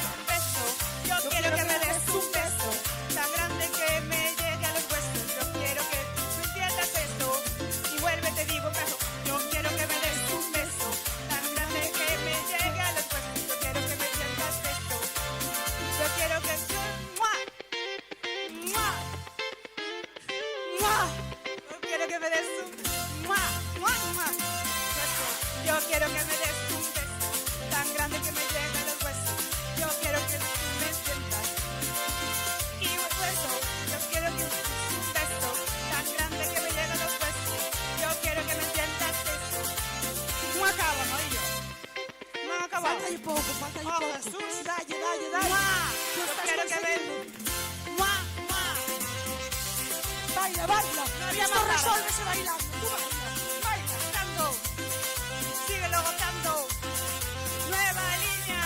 Un beso, yo quiero que me des un beso tan grande que me llegue a los huesos. Yo quiero que tú entiendas esto y vuelve, te digo un beso. Yo quiero que me des un beso tan grande que me llegue a los huesos. Yo quiero que me entiendas esto. Yo quiero que ¡mua! Yo quiero que me des un beso. Yo quiero que me des un beso tan grande que me llegue a los huesos. Yo quiero que tú me entiendas. Y hueso, yo quiero que un beso tan grande que me llegue a los huesos. Yo quiero que me entiendas esto. No acaba, no yo. No acaba. Falta ahí pouco, falta aí pouco. Jesús. Dalle. Yo quiero que me... Baila. había Esto más nada. resuélvese bailando. Tú baila. Gozando. Síguelo gozando. Nueva línea.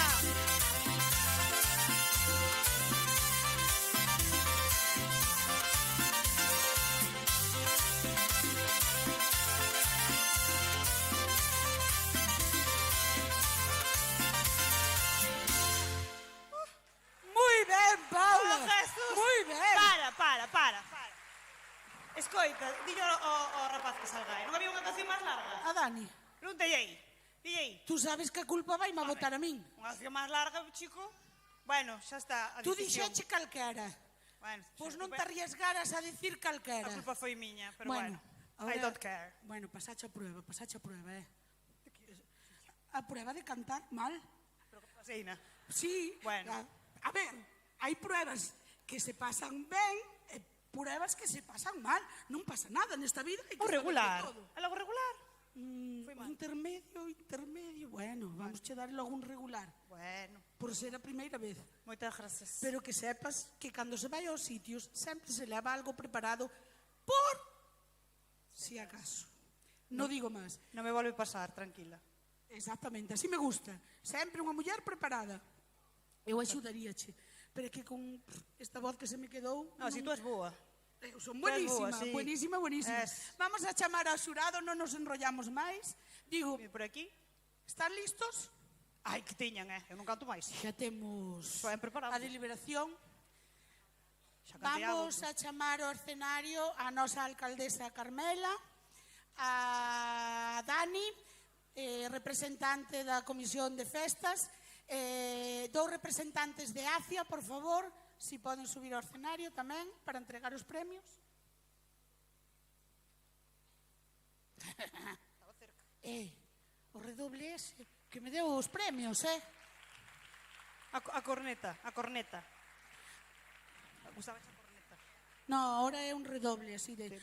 Muy ben, Paula. Oh, Jesús. Muy ben. Para. Escoita, dillo ao rapaz que salga. Non había unha canción máis larga? A Dani. Pregúntelle aí. Tú sabes que a culpa vai a botar a min. Unha canción máis larga, chico? Bueno, xa está a Tú decisión. dixeche calquera. Bueno, Pois non te arriesgaras a decir calquera. A culpa foi miña, pero bueno. ahora- I don't care. Bueno, pasache a prueba, A prueba de cantar mal. Seina. Sí. Bueno. A ver, hai pruebas que se pasan ben e pruebas que se pasan mal. Non pasa nada nesta vida. Hai que O regular. saber de todo. Algo regular? Intermedio. Bueno, vamos che dar logo un regular. Bueno. Por ser a primeira vez. Moitas gracias. Pero que sepas que cando se vai aos sitios sempre se leva algo preparado por si acaso. Non digo máis. Non me volve pasar, tranquila. Exactamente, así me gusta. Sempre unha muller preparada. Eu axudaríache. Pero é que con esta voz que se me quedou... No, si tú és boa. Eu son buenísima, sí. buenísima. Vamos a chamar ao xurado, non nos enrollamos máis. Digo, por aquí. Están listos? Ai, que tiñan, eu non canto máis. Xa temos a deliberación. Vamos a chamar ao escenario a nosa alcaldesa Carmela, a Dani, representante da Comisión de Festas, dous representantes de ACIA, por favor, si poden subir ao escenario tamén para entregar os premios. O redoble ese, que me deu os premios, A corneta. Gustabas a corneta? No, ahora é un redoble así de...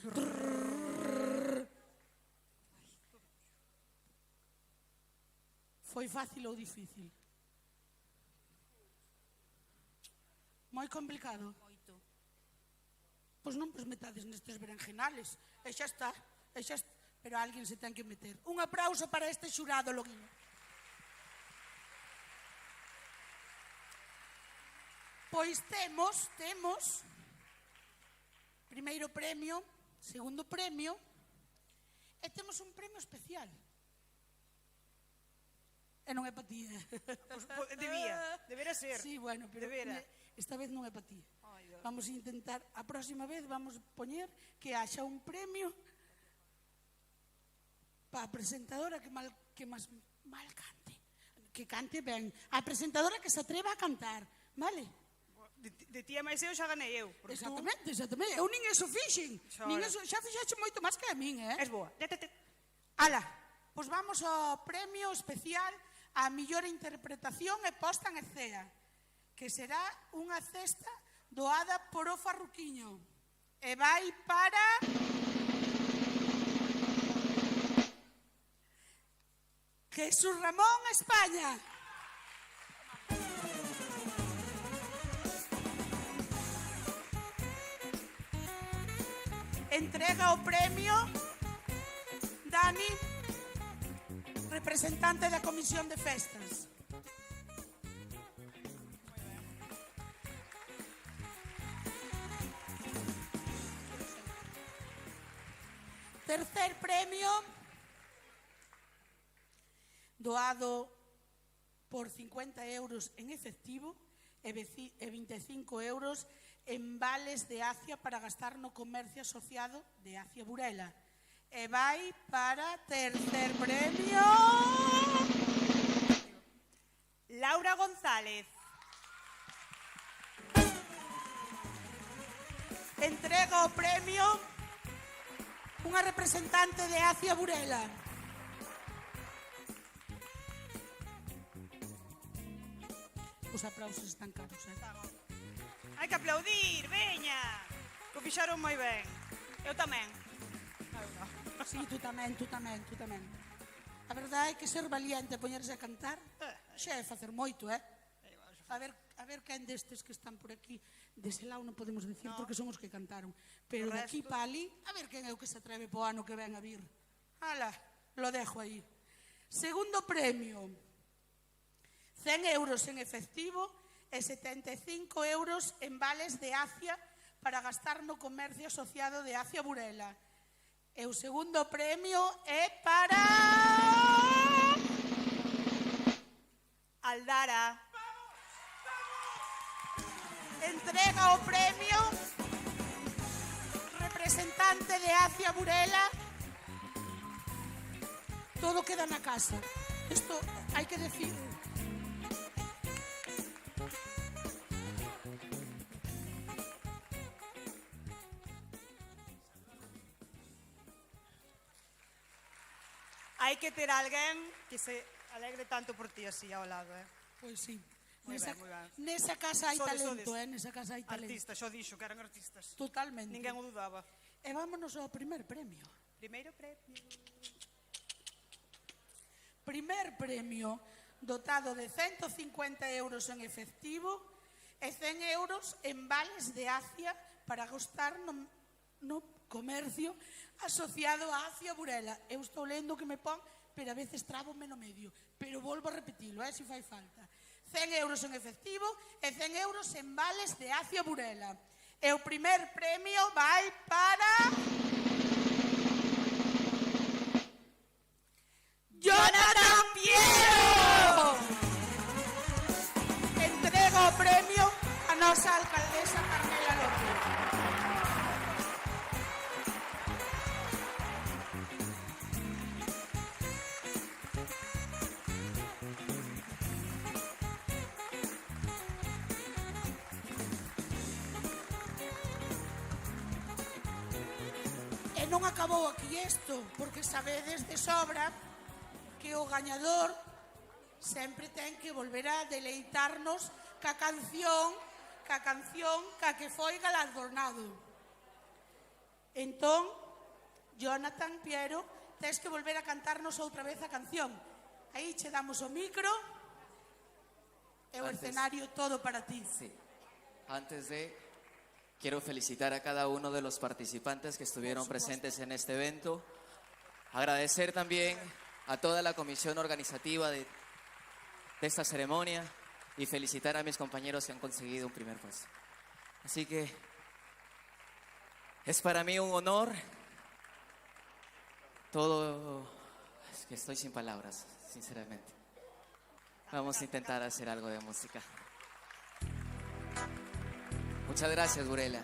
Foi fácil ou difícil? Moi complicado? Moito. Pois non vos metades nestes berenjenales. E xa está. Pero alguén se ten que meter. Un aplauso para este xurado, Loguinho. Pois temos primeiro premio, segundo premio, e temos un premio especial. E non é para ti, Debera ser. Sí, bueno, pero esta vez non é para ti. Vamos a intentar, a próxima vez vamos poñer que haxa un premio para a presentadora que máis mal cante. Que cante ben. A presentadora que se atreva a cantar, vale? De ti e máis eu xa ganei eu. Exactamente. Eu nin eso fixen. Xa fixaxe moito máis que a min, Es boa. Ala, pois vamos ao premio especial a mellor interpretación e posta en escena, que será unha cesta doada por o Farruquiño. E vai para... Jesús Ramón, España. Entrega o premio Dani, representante da Comisión de Festas. Tercer premio, doado por 50 euros en efectivo e 25 euros en vales de ACIA para gastar no comercio asociado de ACIA Burela. E vai para tercer premio... Laura González. Entrega o premio unha representante de ACIA Burela. Os aplausos están caros, Hai que aplaudir, veña. Que o fixaron moi ben. Eu tamén. Sí, tú tamén. A verdade é que ser valiente e poñerse a cantar xa é facer moito, A ver quen destes que están por aquí, dese lado non podemos dicir porque son os que cantaron, pero de aquí para ali, a ver quen é o que se atreve po ano que ven a vir. Ala, lo dejo aí. Segundo premio, 100 euros en efectivo e 75 euros en vales de ACIA para gastar no comercio asociado de ACIA Burela. E o segundo premio é para... Aldara. Entrega o premio representante de ACIA Burela. Todo queda na casa. Isto hai que decir... Hai que ter alguén que se alegre tanto por ti así ao lado, Pois sí. Moi ben. Nesa casa hai talento, nesa casa hai talento. Artistas, xo dixo que eran artistas. Totalmente. Ninguén o dudaba. E vámonos ao primer premio. Primeiro premio. Primer premio dotado de 150 euros en efectivo e 100 euros en vales de ACIA para gastar no comercio asociado a ACIA Burela. Eu estou lendo que me pon pero a veces trábome no medio. Pero volvo a repetilo, se fai falta. 100 euros en efectivo e 100 euros en vales de Acio Burela. E o primer premio vai para... Jonathan Piero! Entrego o premio a nosa alcaldesa Carmela López. E non acabou aquí isto, porque sabedes de sobra que o gañador sempre ten que volver a deleitarnos ca canción ca que foi galardonado. Entón, Jonathan Piero, tens que volver a cantarnos outra vez a canción. Aí che damos o micro e o escenario todo para ti. Sí. Antes de, quiero felicitar a cada uno de los participantes que estuvieron presentes en este evento. Agradecer también a toda la comisión organizativa de esta ceremonia y felicitar a mis compañeros que han conseguido un primer puesto. Así que es para mí un honor. Todo, es que estoy sin palabras, sinceramente. Vamos a intentar hacer algo de música. Muchas gracias, Burela.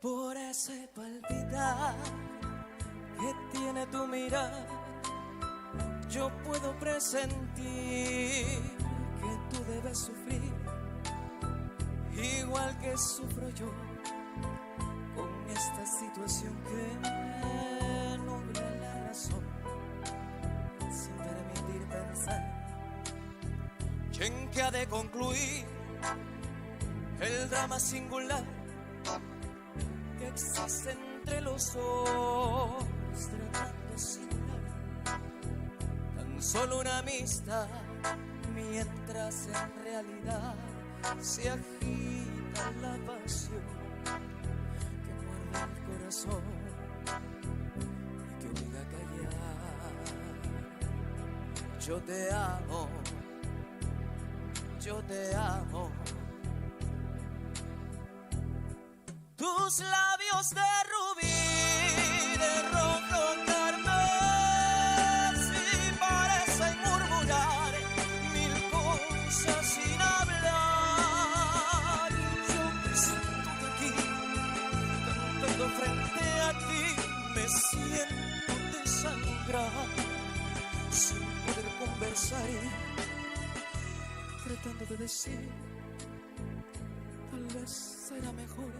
Por ese palpitar que tiene tu mirar, yo puedo presentir que tú debes sufrir, igual que sufro yo con esta situación que nubla la razón, sin permitir pensar en que ha de concluir el drama singular que existe entre los dos, tratando de simular tan solo una amistad, mientras en realidad se agita la pasión que muerde el corazón y que obliga a callar. Yo te amo, yo te amo. Tus labios de rubí, de rojo carmesí, parecen murmurar mil cosas sin hablar. Yo me siento aquí, cantando frente a ti, me siento desangrar, sin poder conversar y tratando de decir, tal vez será mejor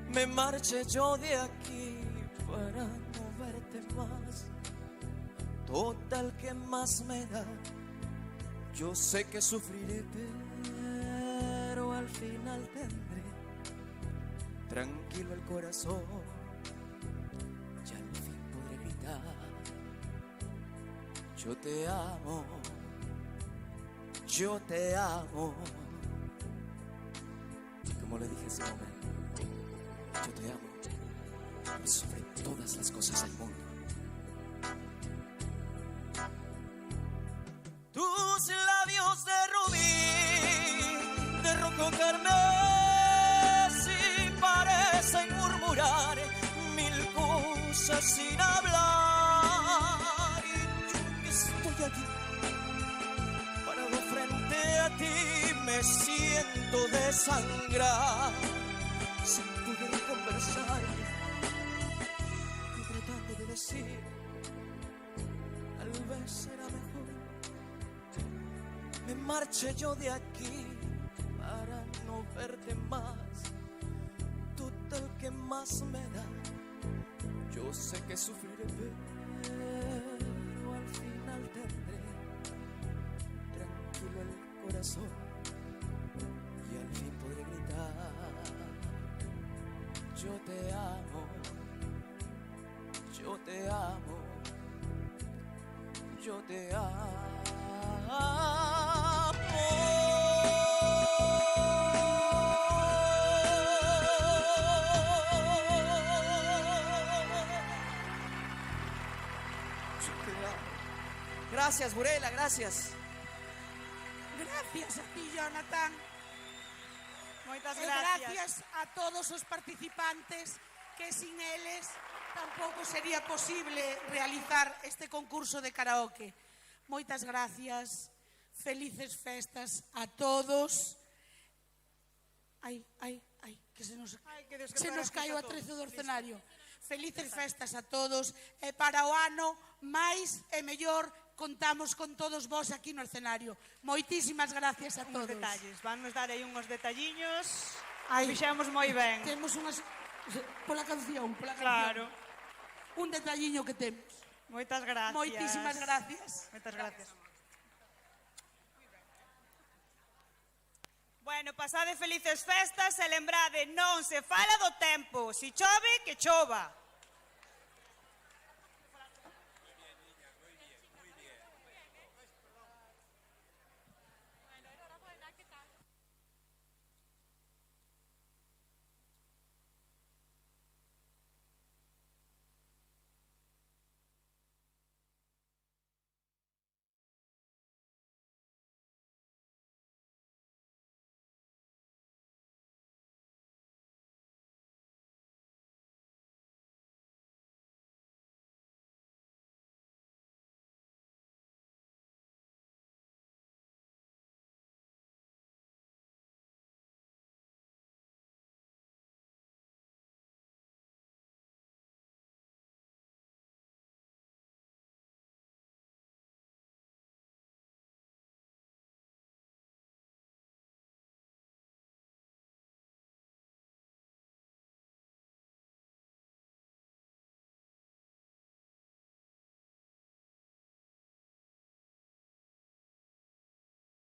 me marche yo de aquí para no verte más. Total, que más me da, yo sé que sufriré, pero al final tendré tranquilo el corazón y al fin podré gritar, yo te amo, yo te amo. Como le dije hace un momento, yo te amo sobre todas las cosas del mundo. Tus labios de rubí, de rojo carmesí, parecen murmurar mil cosas sin hablar. Y yo que estoy aquí, parado frente a ti, me siento desangrar, sin poder conversar y tratando de decir, tal vez será mejor me marche yo de aquí para no verte más. Total, que más me da, yo sé que sufriré, pero al final tendré tranquilo el corazón y al fin podré gritar, yo te amo, yo te amo. yo te amo. Gracias, Burela, gracias. Gracias a ti, Jonathan. Moitas E gracias. gracias a todos os participantes que sin eles tampouco sería posible realizar este concurso de karaoke. Moitas gracias. Felices festas a todos. Ai, que se nos cae o atrezo do escenario. Felices festas a todos e para o ano máis e mellor contamos con todos vos aquí no escenario. Moitísimas gracias a todos. Uns detalles, vannos dar aí uns detalliños. Ai, Fixemos moi ben. Temos unhas pola canción. Claro. Un detalliño que temos. Moitas gracias. Moitísimas gracias. Moitas gracias. Bueno, pasade felices festas e lembrade, non se fala do tempo. Si chove, que chova.